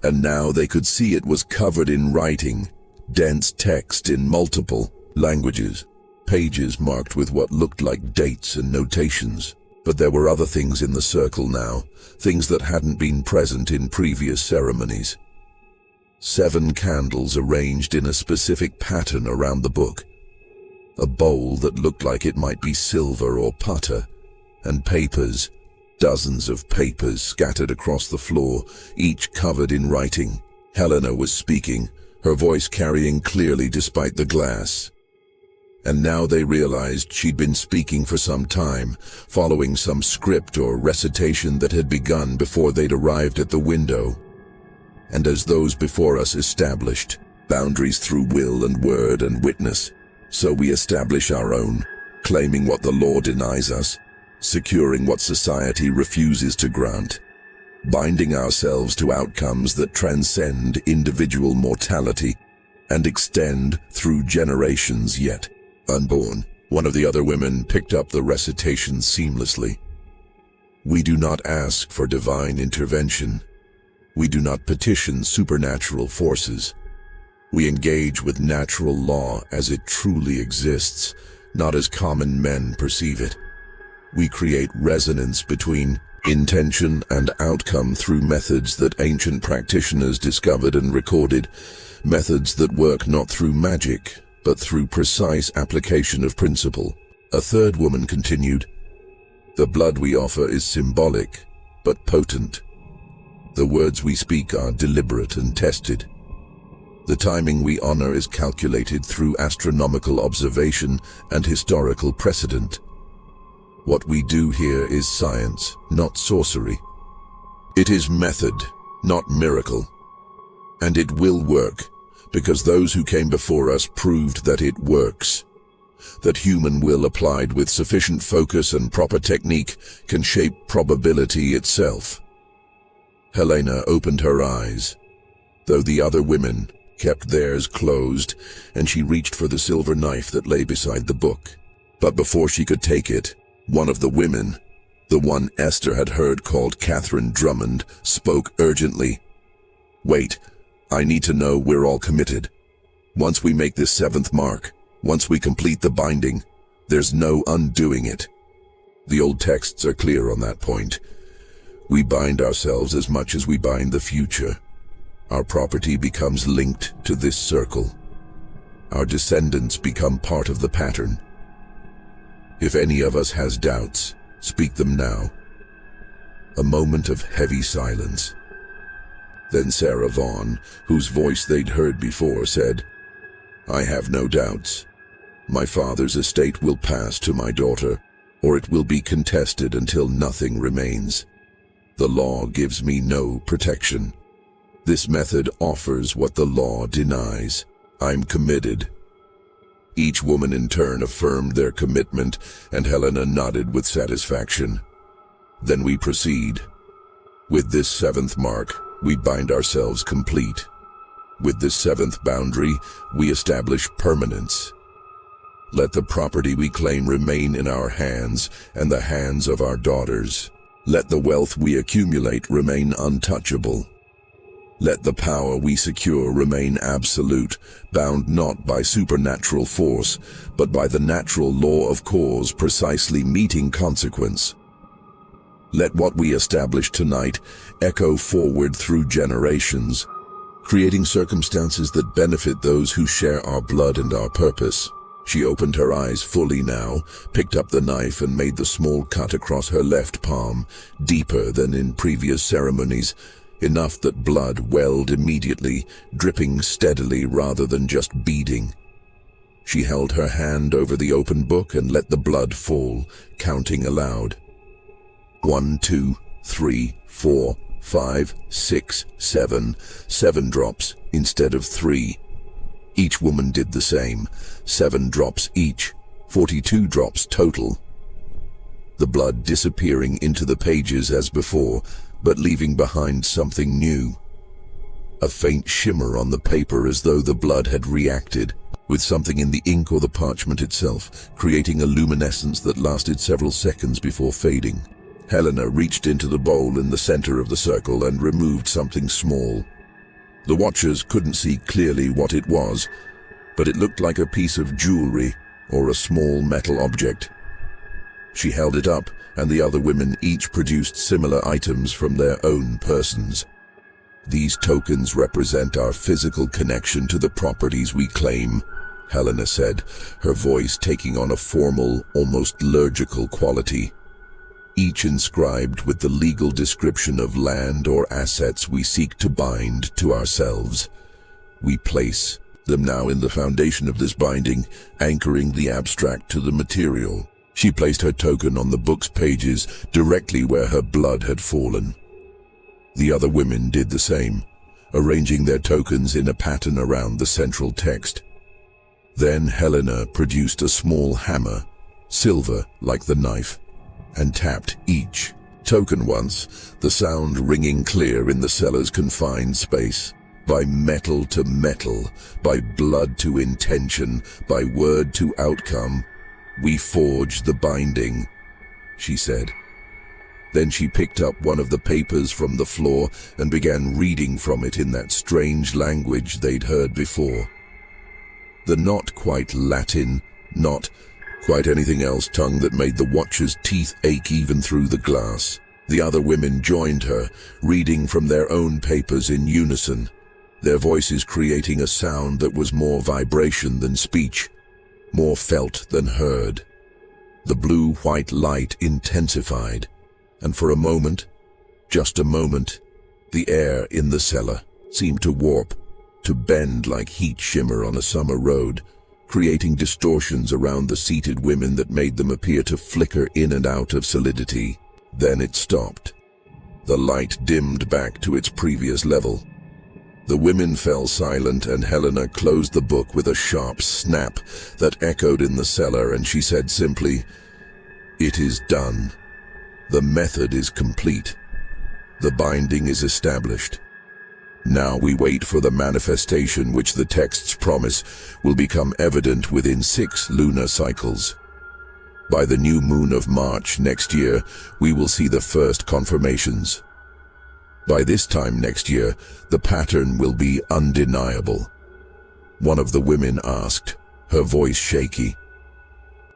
and now they could see it was covered in writing, dense text in multiple languages, pages marked with what looked like dates and notations. But there were other things in the circle now, things that hadn't been present in previous ceremonies. 7 candles arranged in a specific pattern around the book. A bowl that looked like it might be silver or putter, and papers, dozens of papers scattered across the floor, each covered in writing. Helena was speaking, her voice carrying clearly despite the glass. And now they realized she'd been speaking for some time, following some script or recitation that had begun before they'd arrived at the window. And as those before us established boundaries through will and word and witness, so we establish our own, claiming what the law denies us, securing what society refuses to grant, binding ourselves to outcomes that transcend individual mortality and extend through generations yet unborn. One of the other women picked up the recitation seamlessly. We do not ask for divine intervention. We do not petition supernatural forces. We engage with natural law as it truly exists, not as common men perceive it. We create resonance between intention and outcome through methods that ancient practitioners discovered and recorded, methods that work not through magic, but through precise application of principle. A third woman continued, the blood we offer is symbolic, but potent. The words we speak are deliberate and tested. The timing we honor is calculated through astronomical observation and historical precedent. What we do here is science, not sorcery. It is method, not miracle. And it will work, because those who came before us proved that it works. That human will applied with sufficient focus and proper technique can shape probability itself. Helena opened her eyes, though the other women kept theirs closed, and she reached for the silver knife that lay beside the book. But before she could take it, one of the women, the one Esther had heard called Catherine Drummond, spoke urgently. "Wait, I need to know we're all committed. Once we make this 7th mark, once we complete the binding, there's no undoing it." The old texts are clear on that point. We bind ourselves as much as we bind the future. Our property becomes linked to this circle. Our descendants become part of the pattern. If any of us has doubts, speak them now. A moment of heavy silence. Then Sarah Vaughn, whose voice they'd heard before, said, "I have no doubts. My father's estate will pass to my daughter, or it will be contested until nothing remains. The law gives me no protection. This method offers what the law denies. I'm committed." Each woman in turn affirmed their commitment, and Helena nodded with satisfaction. "Then we proceed. With this 7th mark, we bind ourselves complete. With this 7th boundary, we establish permanence. Let the property we claim remain in our hands and the hands of our daughters. Let the wealth we accumulate remain untouchable. Let the power we secure remain absolute, bound not by supernatural force, but by the natural law of cause precisely meeting consequence. Let what we establish tonight echo forward through generations, creating circumstances that benefit those who share our blood and our purpose." She opened her eyes fully now, picked up the knife and made the small cut across her left palm, deeper than in previous ceremonies, enough that blood welled immediately, dripping steadily rather than just beading. She held her hand over the open book and let the blood fall, counting aloud. 1, 2, 3, 4, 5, 6, 7. 7 drops instead of 3. Each woman did the same. 7 drops each. 42 drops total. The blood disappearing into the pages as before, but leaving behind something new. A faint shimmer on the paper as though the blood had reacted, with something in the ink or the parchment itself, creating a luminescence that lasted several seconds before fading. Helena reached into the bowl in the center of the circle and removed something small. The watchers couldn't see clearly what it was, but it looked like a piece of jewelry or a small metal object. She held it up, and the other women each produced similar items from their own persons. "These tokens represent our physical connection to the properties we claim," Helena said, her voice taking on a formal, almost liturgical quality. "Each inscribed with the legal description of land or assets we seek to bind to ourselves. We place them now in the foundation of this binding, anchoring the abstract to the material." She placed her token on the book's pages, directly where her blood had fallen. The other women did the same, arranging their tokens in a pattern around the central text. Then Helena produced a small hammer, silver like the knife, and tapped each token once, the sound ringing clear in the cellar's confined space. By metal to metal, by blood to intention, by word to outcome, we forge the binding, she said. Then she picked up one of the papers from the floor and began reading from it in that strange language they'd heard before. The not quite Latin, not quite anything else tongue that made the watcher's teeth ache even through the glass. The other women joined her, reading from their own papers in unison, their voices creating a sound that was more vibration than speech, more felt than heard. The blue-white light intensified, and for a moment, Just a moment. The air in the cellar seemed to warp, to bend like heat shimmer on a summer road, creating distortions around the seated women that made them appear to flicker in and out of solidity. Then it stopped. The light dimmed back to its previous level. The women fell silent, and Helena closed the book with a sharp snap that echoed in the cellar, and she said simply, "It is done. The method is complete. The binding is established. Now we wait for the manifestation which the texts promise will become evident within 6 lunar cycles. By the new moon of March next year, we will see the first confirmations. By this time next year, the pattern will be undeniable." One of the women asked, her voice shaky.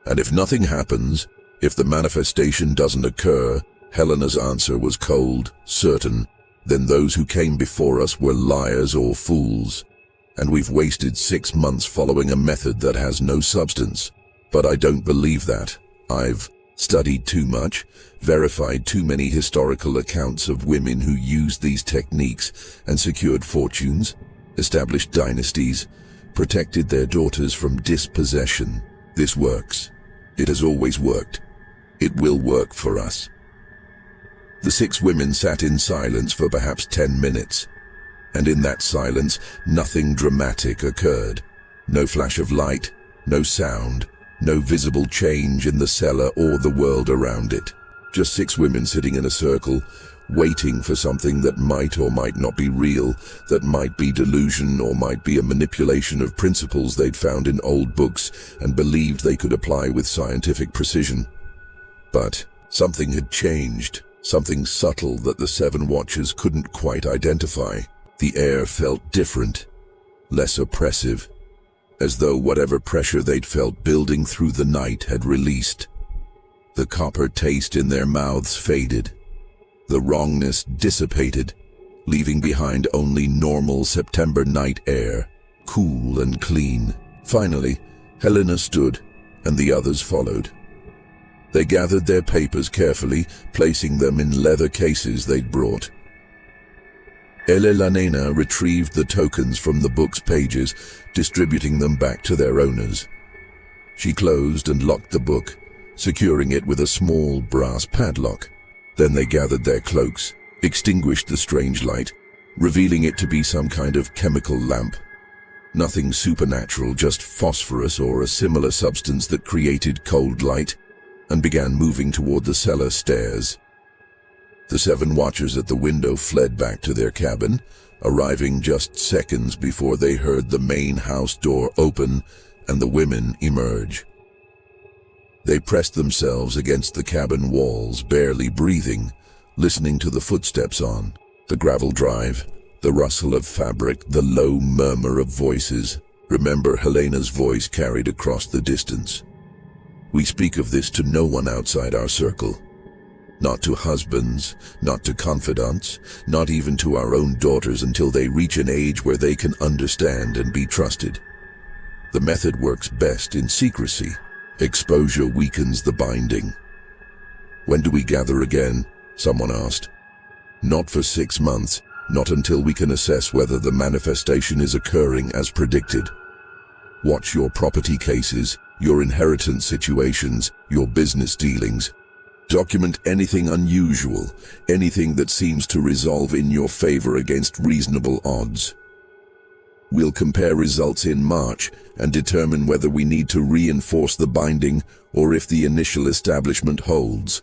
"And if nothing happens, if the manifestation doesn't occur," Helena's answer was cold, certain, "then those who came before us were liars or fools, and we've wasted 6 months following a method that has no substance. But I don't believe that. I've studied too much, verified too many historical accounts of women who used these techniques and secured fortunes, established dynasties, protected their daughters from dispossession. This works. It has always worked. It will work for us." The 6 women sat in silence for perhaps 10 minutes, and in that silence, nothing dramatic occurred. No flash of light, no sound, no visible change in the cellar or the world around it. Just 6 women sitting in a circle, waiting for something that might or might not be real, that might be delusion or might be a manipulation of principles they'd found in old books and believed they could apply with scientific precision. But something had changed, something subtle that the 7 watchers couldn't quite identify. The air felt different, less oppressive, as though whatever pressure they'd felt building through the night had released. The copper taste in their mouths faded. The wrongness dissipated, leaving behind only normal September night air, cool and clean. Finally, Helena stood, and the others followed. They gathered their papers carefully, placing them in leather cases they'd brought. Elena retrieved the tokens from the book's pages, distributing them back to their owners. She closed and locked the book, securing it with a small brass padlock. Then they gathered their cloaks, extinguished the strange light, revealing it to be some kind of chemical lamp. Nothing supernatural, just phosphorus or a similar substance that created cold light, and began moving toward the cellar stairs. The 7 watchers at the window fled back to their cabin, arriving just seconds before they heard the main house door open and the women emerge. They pressed themselves against the cabin walls, barely breathing, listening to the footsteps on the gravel drive, the rustle of fabric, the low murmur of voices. Remember, Helena's voice carried across the distance. "We speak of this to no one outside our circle. Not to husbands, not to confidants, not even to our own daughters until they reach an age where they can understand and be trusted. The method works best in secrecy. Exposure weakens the binding." "When do we gather again?" someone asked. "Not for 6 months, not until we can assess whether the manifestation is occurring as predicted. Watch your property cases, your inheritance situations, your business dealings. Document anything unusual, anything that seems to resolve in your favor against reasonable odds. We'll compare results in March and determine whether we need to reinforce the binding or if the initial establishment holds."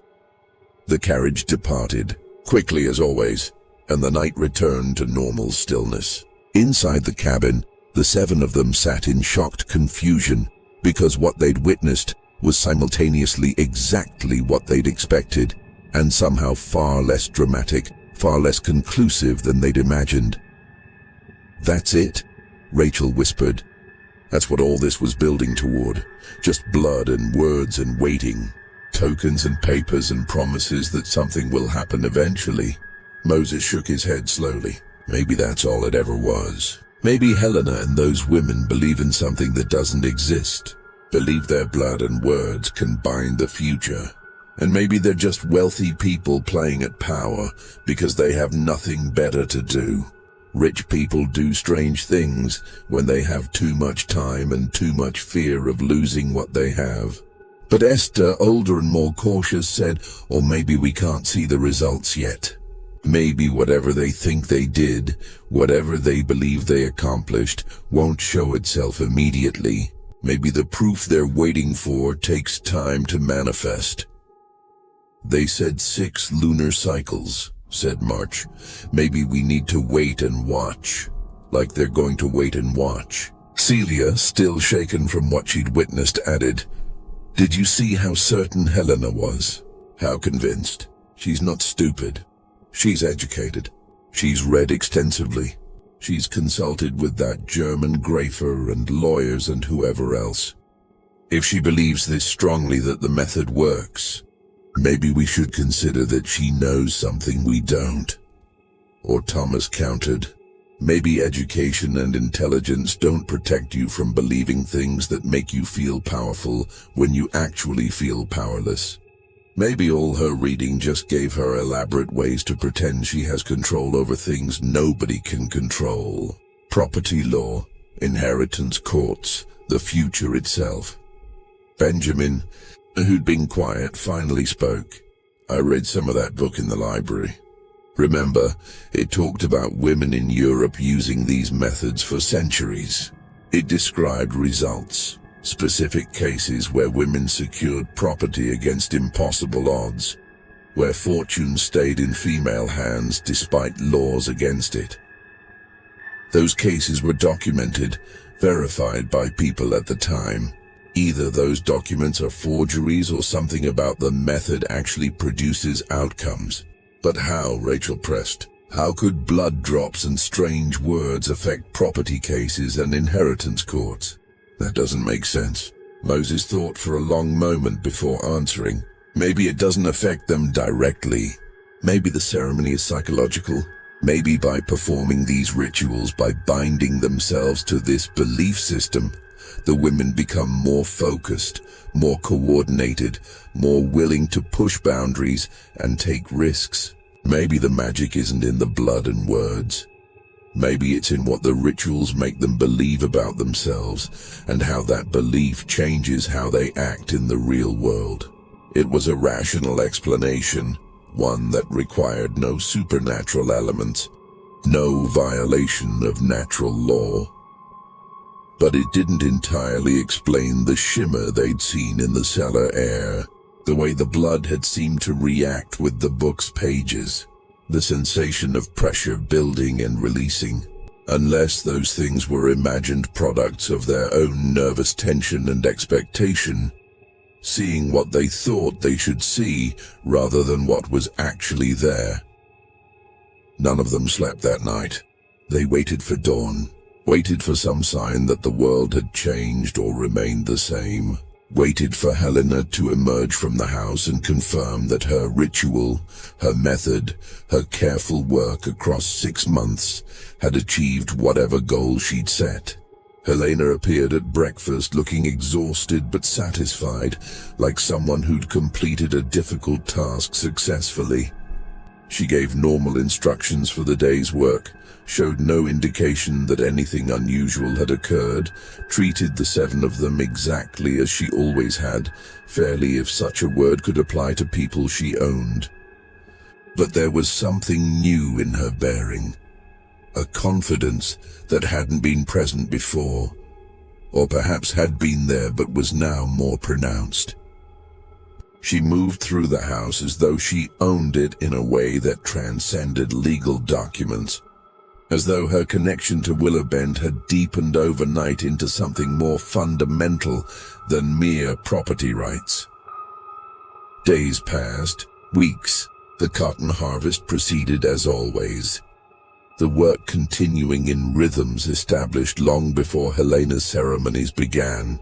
The carriage departed, quickly as always, and the night returned to normal stillness. Inside the cabin, the 7 of them sat in shocked confusion, because what they'd witnessed was simultaneously exactly what they'd expected, and somehow far less dramatic, far less conclusive than they'd imagined. "That's it," Rachel whispered. "That's what all this was building toward. Just blood and words and waiting. Tokens and papers and promises that something will happen eventually." Moses shook his head slowly. "Maybe that's all it ever was. Maybe Helena and those women believe in something that doesn't exist. Believe their blood and words can bind the future. And maybe they're just wealthy people playing at power because they have nothing better to do. Rich people do strange things when they have too much time and too much fear of losing what they have. But Esther, older and more cautious, said, or maybe we can't see the results yet. Maybe whatever they think they did, whatever they believe they accomplished, won't show itself immediately. Maybe the proof they're waiting for takes time to manifest. They said 6 lunar cycles, said March. Maybe we need to wait and watch. Like they're going to wait and watch. Celia, still shaken from what she'd witnessed, added, "Did you see how certain Helena was? How convinced? She's not stupid. She's educated. She's read extensively. She's consulted with that German Grafer and lawyers and whoever else. If she believes this strongly that the method works, maybe we should consider that she knows something we don't." Or Thomas countered, "Maybe education and intelligence don't protect you from believing things that make you feel powerful when you actually feel powerless. Maybe all her reading just gave her elaborate ways to pretend she has control over things nobody can control. Property law, inheritance courts, the future itself." Benjamin, who'd been quiet, finally spoke. "I read some of that book in the library. Remember, it talked about women in Europe using these methods for centuries. It described results, specific cases where women secured property against impossible odds, where fortune stayed in female hands despite laws against it. Those cases were documented, verified by people at the time. Either those documents are forgeries or something about the method actually produces outcomes. But how?" Rachel pressed. "How could blood drops and strange words affect property cases and inheritance courts? That doesn't make sense." Moses thought for a long moment before answering. "Maybe it doesn't affect them directly. Maybe the ceremony is psychological. Maybe by performing these rituals, by binding themselves to this belief system, the women become more focused, more coordinated, more willing to push boundaries and take risks. Maybe the magic isn't in the blood and words. Maybe it's in what the rituals make them believe about themselves and how that belief changes how they act in the real world." It was a rational explanation, one that required no supernatural elements, no violation of natural law. But it didn't entirely explain the shimmer they'd seen in the cellar air, the way the blood had seemed to react with the book's pages, the sensation of pressure building and releasing, unless those things were imagined products of their own nervous tension and expectation, seeing what they thought they should see rather than what was actually there. None of them slept that night. They waited for dawn. Waited for some sign that the world had changed or remained the same. Waited for Helena to emerge from the house and confirm that her ritual, her method, her careful work across 6 months had achieved whatever goal she'd set. Helena appeared at breakfast looking exhausted but satisfied, like someone who'd completed a difficult task successfully. She gave normal instructions for the day's work, showed no indication that anything unusual had occurred, treated the 7 of them exactly as she always had, fairly if such a word could apply to people she owned. But there was something new in her bearing, a confidence that hadn't been present before, or perhaps had been there but was now more pronounced. She moved through the house as though she owned it in a way that transcended legal documents, as though her connection to Willowbend had deepened overnight into something more fundamental than mere property rights. Days passed, weeks. The cotton harvest proceeded as always, the work continuing in rhythms established long before Helena's ceremonies began.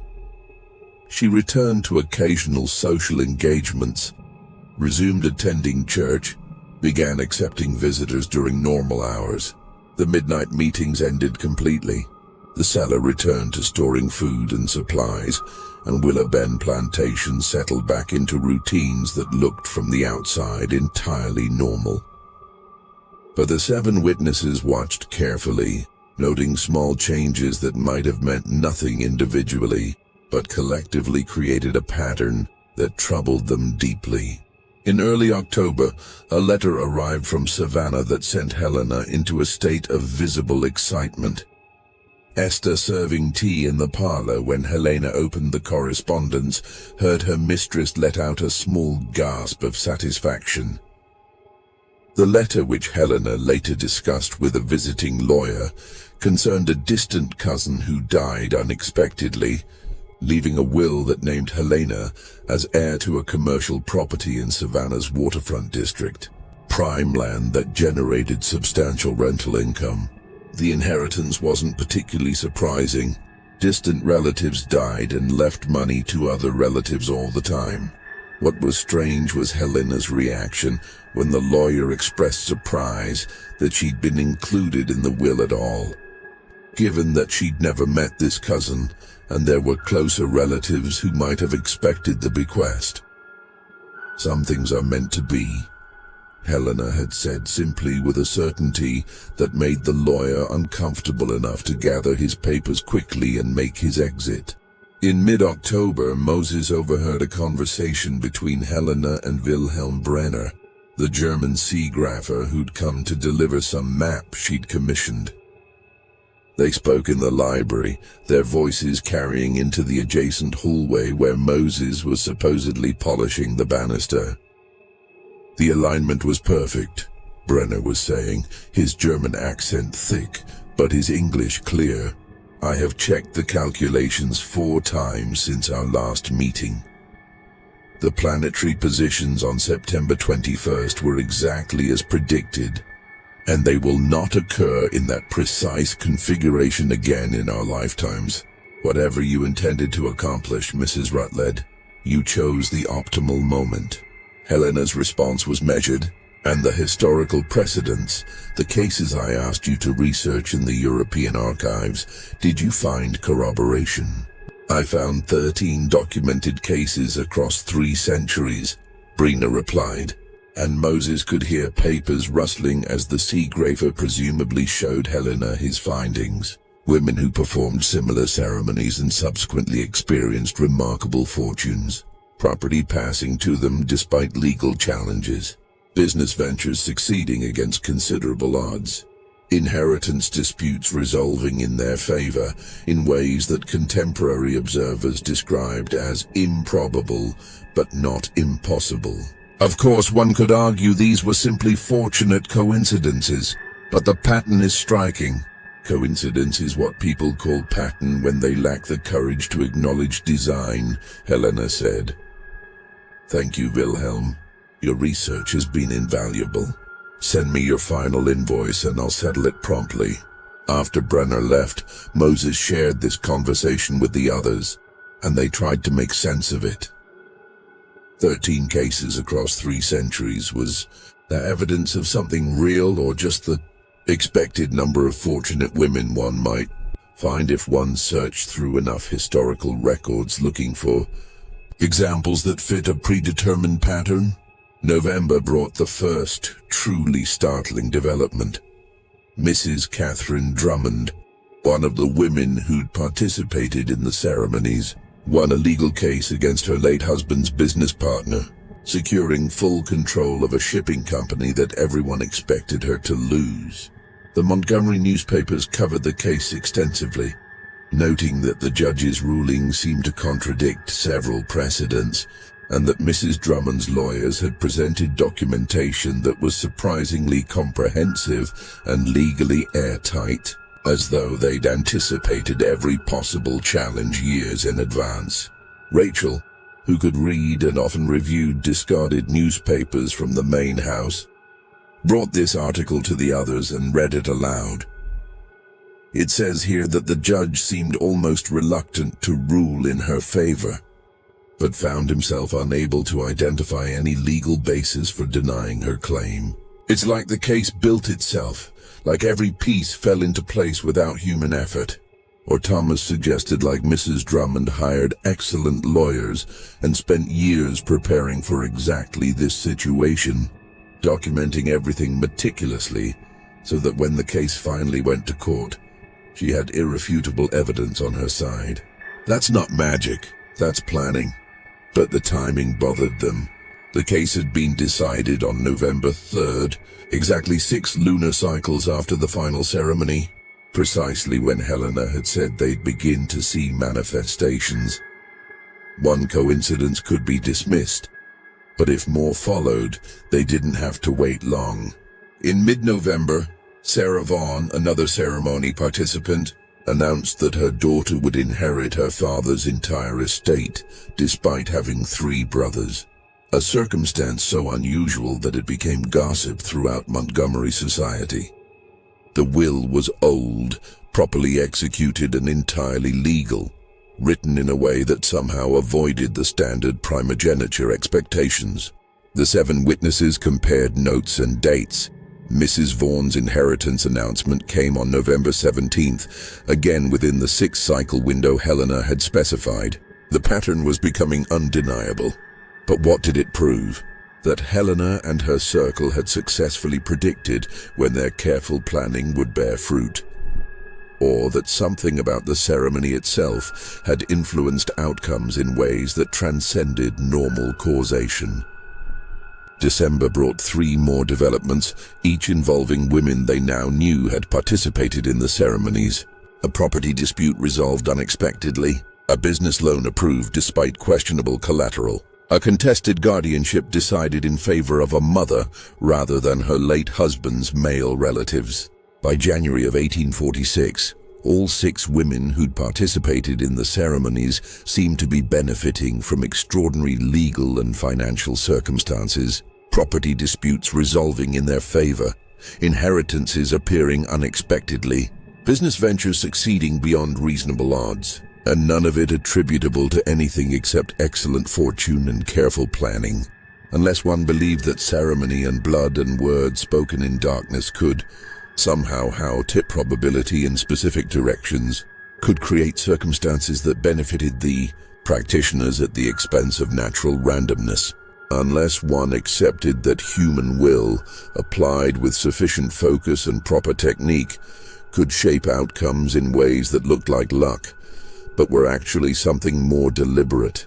She returned to occasional social engagements, resumed attending church, began accepting visitors during normal hours. The midnight meetings ended completely. The seller returned to storing food and supplies, and Willow Bend Plantation settled back into routines that looked from the outside entirely normal. But the 7 witnesses watched carefully, noting small changes that might have meant nothing individually, but collectively created a pattern that troubled them deeply. In early October, a letter arrived from Savannah that sent Helena into a state of visible excitement. Esther, serving tea in the parlor when Helena opened the correspondence, heard her mistress let out a small gasp of satisfaction. The letter, which Helena later discussed with a visiting lawyer, concerned a distant cousin who died unexpectedly, leaving a will that named Helena as heir to a commercial property in Savannah's waterfront district, prime land that generated substantial rental income. The inheritance wasn't particularly surprising. Distant relatives died and left money to other relatives all the time. What was strange was Helena's reaction when the lawyer expressed surprise that she'd been included in the will at all. Given that she'd never met this cousin, and there were closer relatives who might have expected the bequest. "Some things are meant to be," Helena had said simply, with a certainty that made the lawyer uncomfortable enough to gather his papers quickly and make his exit. In mid-October, Moses overheard a conversation between Helena and Wilhelm Brenner, the German seagrapher who'd come to deliver some map she'd commissioned. They spoke in the library, their voices carrying into the adjacent hallway where Moses was supposedly polishing the banister. "The alignment was perfect," Brenner was saying, his German accent thick, but his English clear. "I have checked the calculations 4 times since our last meeting. The planetary positions on September 21st were exactly as predicted, and they will not occur in that precise configuration again in our lifetimes. Whatever you intended to accomplish, Mrs. Rutledge, you chose the optimal moment." Helena's response was measured, and the historical precedents, the cases I asked you to research in the European archives, did you find corroboration? "I found 13 documented cases across 3 centuries, Brenner replied, and Moses could hear papers rustling as the seagraver presumably showed Helena his findings. Women who performed similar ceremonies and subsequently experienced remarkable fortunes, property passing to them despite legal challenges, business ventures succeeding against considerable odds, inheritance disputes resolving in their favor in ways that contemporary observers described as improbable but not impossible. Of course, one could argue these were simply fortunate coincidences, but the pattern is striking. Coincidence is what people call pattern when they lack the courage to acknowledge design, Helena said. "Thank you, Wilhelm. Your research has been invaluable. Send me your final invoice and I'll settle it promptly." After Brenner left, Moses shared this conversation with the others, and they tried to make sense of it. 13 cases across 3 centuries. Was that evidence of something real, or just the expected number of fortunate women one might find if one searched through enough historical records looking for examples that fit a predetermined pattern? November brought the first truly startling development. Mrs. Catherine Drummond, one of the women who'd participated in the ceremonies, won a legal case against her late husband's business partner, securing full control of a shipping company that everyone expected her to lose. The Montgomery newspapers covered the case extensively, noting that the judge's ruling seemed to contradict several precedents, and that Mrs. Drummond's lawyers had presented documentation that was surprisingly comprehensive and legally airtight, as though they'd anticipated every possible challenge years in advance. Rachel, who could read and often reviewed discarded newspapers from the main house, brought this article to the others and read it aloud. It says here that the judge seemed almost reluctant to rule in her favor, but found himself unable to identify any legal basis for denying her claim. "It's like the case built itself, like every piece fell into place without human effort. Or Thomas suggested, like Mrs. Drummond hired excellent lawyers and spent years preparing for exactly this situation, documenting everything meticulously so that when the case finally went to court, she had irrefutable evidence on her side. That's not magic, that's planning. But the timing bothered them. The case had been decided on November 3rd, exactly 6 lunar cycles after the final ceremony, precisely when Helena had said they'd begin to see manifestations. One coincidence could be dismissed, but if more followed, they didn't have to wait long. In mid-November, Sarah Vaughan, another ceremony participant, announced that her daughter would inherit her father's entire estate, despite having 3 brothers. A circumstance so unusual that it became gossip throughout Montgomery society. The will was old, properly executed and entirely legal, written in a way that somehow avoided the standard primogeniture expectations. The 7 witnesses compared notes and dates. Mrs. Vaughan's inheritance announcement came on November 17th, again within the 6-cycle window Helena had specified. The pattern was becoming undeniable. But what did it prove? That Helena and her circle had successfully predicted when their careful planning would bear fruit. Or that something about the ceremony itself had influenced outcomes in ways that transcended normal causation. December brought 3 more developments, each involving women they now knew had participated in the ceremonies. A property dispute resolved unexpectedly, a business loan approved despite questionable collateral. A contested guardianship decided in favor of a mother rather than her late husband's male relatives. By January of 1846, all 6 women who'd participated in the ceremonies seemed to be benefiting from extraordinary legal and financial circumstances, property disputes resolving in their favor, inheritances appearing unexpectedly, business ventures succeeding beyond reasonable odds. And none of it attributable to anything except excellent fortune and careful planning, unless one believed that ceremony and blood and words spoken in darkness could, somehow tip probability in specific directions, could create circumstances that benefited the practitioners at the expense of natural randomness, unless one accepted that human will, applied with sufficient focus and proper technique, could shape outcomes in ways that looked like luck, but were actually something more deliberate.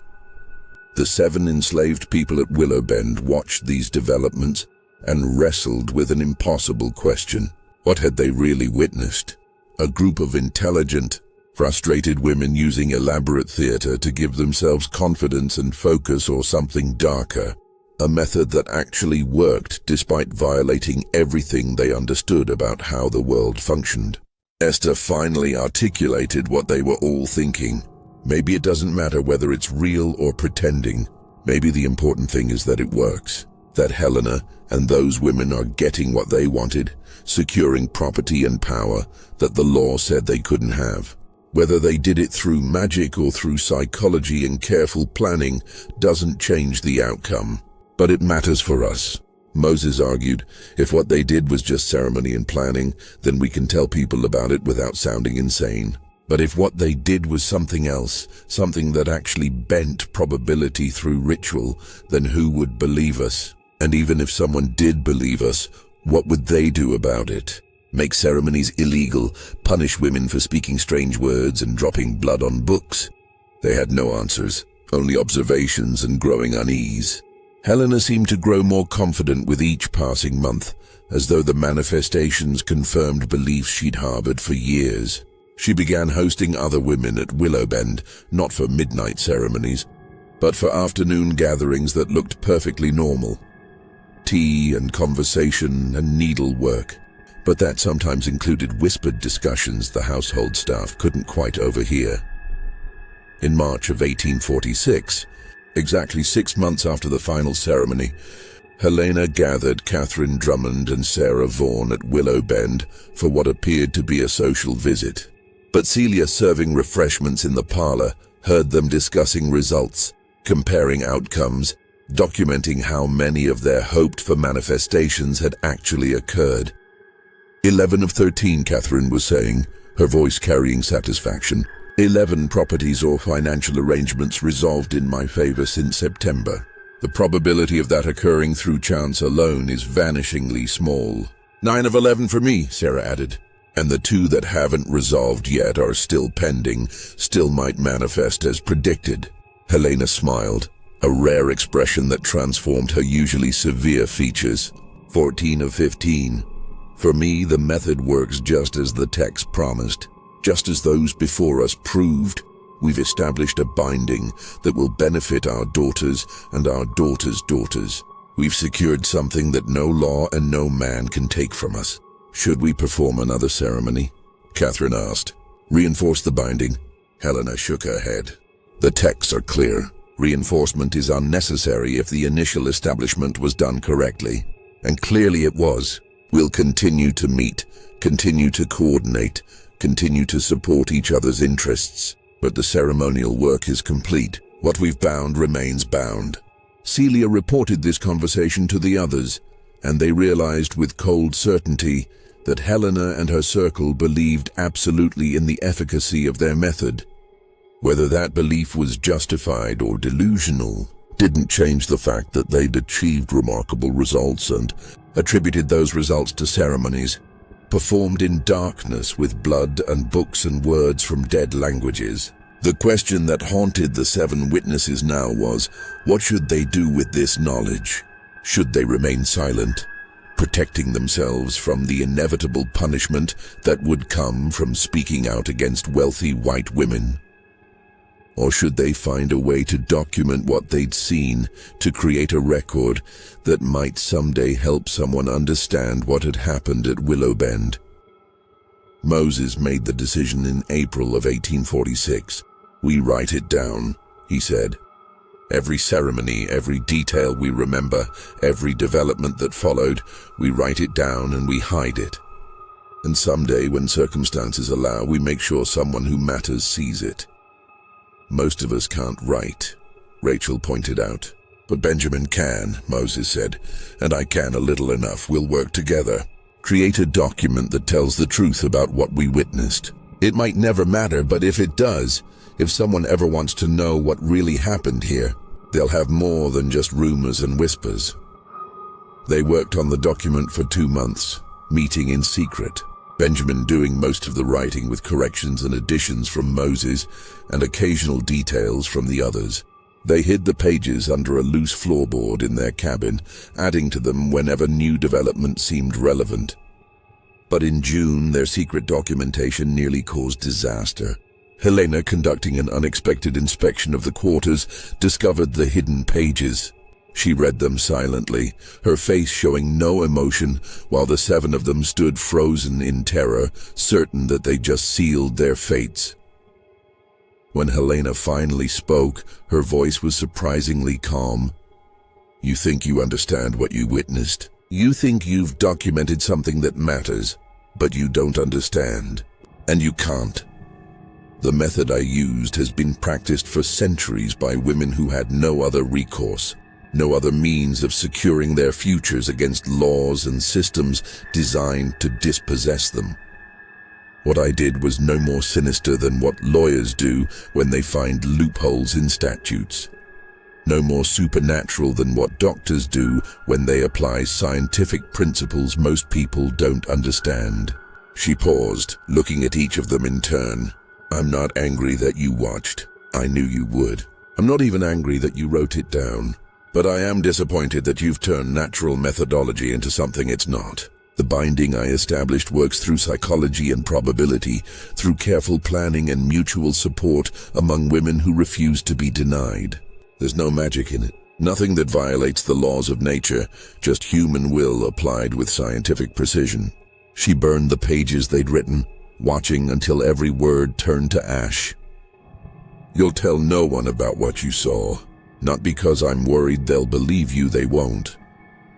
The 7 enslaved people at Willowbend watched these developments and wrestled with an impossible question. What had they really witnessed? A group of intelligent, frustrated women using elaborate theater to give themselves confidence and focus, or something darker, a method that actually worked despite violating everything they understood about how the world functioned. Esther finally articulated what they were all thinking. Maybe it doesn't matter whether it's real or pretending. Maybe the important thing is that it works. That Helena and those women are getting what they wanted, securing property and power that the law said they couldn't have. Whether they did it through magic or through psychology and careful planning doesn't change the outcome. But it matters for us. Moses argued, if what they did was just ceremony and planning, then we can tell people about it without sounding insane. But if what they did was something else, something that actually bent probability through ritual, then who would believe us? And even if someone did believe us, what would they do about it? Make ceremonies illegal, punish women for speaking strange words and dropping blood on books? They had no answers, only observations and growing unease. Helena seemed to grow more confident with each passing month, as though the manifestations confirmed beliefs she'd harbored for years. She began hosting other women at Willowbend, not for midnight ceremonies, but for afternoon gatherings that looked perfectly normal. Tea and conversation and needlework, but that sometimes included whispered discussions the household staff couldn't quite overhear. In March of 1846, exactly 6 months after the final ceremony, Helena gathered Catherine Drummond and Sarah Vaughan at Willowbend for what appeared to be a social visit. But Celia, serving refreshments in the parlor, heard them discussing results, comparing outcomes, documenting how many of their hoped-for manifestations had actually occurred. 11 of 13, Catherine was saying, her voice carrying satisfaction. 11 properties or financial arrangements resolved in my favor since September. The probability of that occurring through chance alone is vanishingly small. 9 of 11 for me, Sarah added. And the 2 that haven't resolved yet are still pending, still might manifest as predicted. Helena smiled, a rare expression that transformed her usually severe features. 14 of 15. For me, the method works just as the text promised. Just as those before us proved, we've established a binding that will benefit our daughters and our daughters' daughters. We've secured something that no law and no man can take from us. Should we perform another ceremony? Catherine asked. Reinforce the binding. Helena shook her head. The texts are clear. Reinforcement is unnecessary if the initial establishment was done correctly. And clearly it was. We'll continue to meet, continue to coordinate, continue to support each other's interests. But the ceremonial work is complete. What we've bound remains bound. Celia reported this conversation to the others, and they realized with cold certainty that Helena and her circle believed absolutely in the efficacy of their method. Whether that belief was justified or delusional didn't change the fact that they'd achieved remarkable results and attributed those results to ceremonies performed in darkness with blood and books and words from dead languages. The question that haunted the 7 witnesses now was, what should they do with this knowledge? Should they remain silent, protecting themselves from the inevitable punishment that would come from speaking out against wealthy white women? Or should they find a way to document what they'd seen, to create a record that might someday help someone understand what had happened at Willow Bend? Moses made the decision in April of 1846. We write it down, he said. Every ceremony, every detail we remember, every development that followed, we write it down and we hide it. And someday, when circumstances allow, we make sure someone who matters sees it. Most of us can't write, Rachel pointed out. But Benjamin can, Moses said, and I can a little enough. We'll work together. Create a document that tells the truth about what we witnessed. It might never matter, but if it does, if someone ever wants to know what really happened here, they'll have more than just rumors and whispers. They worked on the document for 2 months, meeting in secret. Benjamin doing most of the writing with corrections and additions from Moses and occasional details from the others. They hid the pages under a loose floorboard in their cabin, adding to them whenever new development seemed relevant. But in June, their secret documentation nearly caused disaster. Helena, conducting an unexpected inspection of the quarters, discovered the hidden pages. She read them silently, her face showing no emotion, while the 7 of them stood frozen in terror, certain that they just sealed their fates. When Helena finally spoke, her voice was surprisingly calm. You think you understand what you witnessed? You think you've documented something that matters, but you don't understand. And you can't. The method I used has been practiced for centuries by women who had no other recourse. No other means of securing their futures against laws and systems designed to dispossess them. What I did was no more sinister than what lawyers do when they find loopholes in statutes. No more supernatural than what doctors do when they apply scientific principles most people don't understand. She paused, looking at each of them in turn. I'm not angry that you watched. I knew you would. I'm not even angry that you wrote it down. But I am disappointed that you've turned natural methodology into something it's not. The binding I established works through psychology and probability, through careful planning and mutual support among women who refuse to be denied. There's no magic in it. Nothing that violates the laws of nature, just human will applied with scientific precision. She burned the pages they'd written, watching until every word turned to ash. You'll tell no one about what you saw. Not because I'm worried they'll believe you, they won't.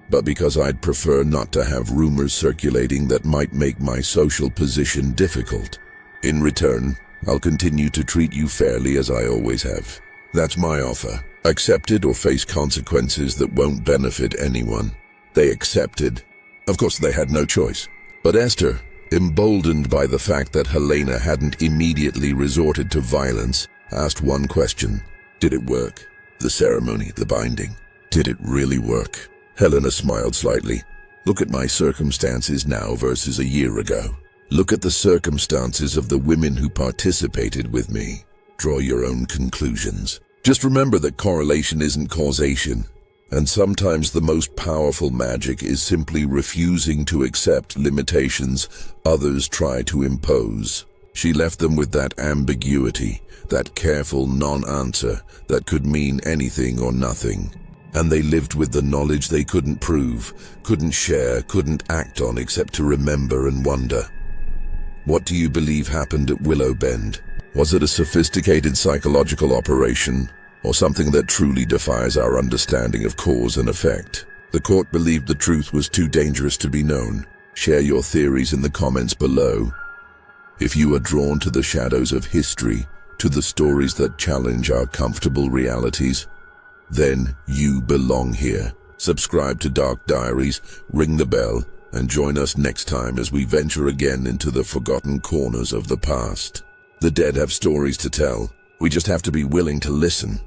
But because I'd prefer not to have rumors circulating that might make my social position difficult. In return, I'll continue to treat you fairly as I always have. That's my offer. Accept it or face consequences that won't benefit anyone. They accepted. Of course, they had no choice. But Esther, emboldened by the fact that Helena hadn't immediately resorted to violence, asked one question. Did it work? The ceremony, the binding. Did it really work? Helena smiled slightly. Look at my circumstances now versus a year ago. Look at the circumstances of the women who participated with me. Draw your own conclusions. Just remember that correlation isn't causation, and sometimes the most powerful magic is simply refusing to accept limitations others try to impose. She left them with that ambiguity, that careful non-answer that could mean anything or nothing. And they lived with the knowledge they couldn't prove, couldn't share, couldn't act on except to remember and wonder. What do you believe happened at Willow Bend? Was it a sophisticated psychological operation, or something that truly defies our understanding of cause and effect? The court believed the truth was too dangerous to be known. Share your theories in the comments below. If you are drawn to the shadows of history, to the stories that challenge our comfortable realities, then you belong here. Subscribe to Dark Diaries, ring the bell, and join us next time as we venture again into the forgotten corners of the past. The dead have stories to tell. We just have to be willing to listen.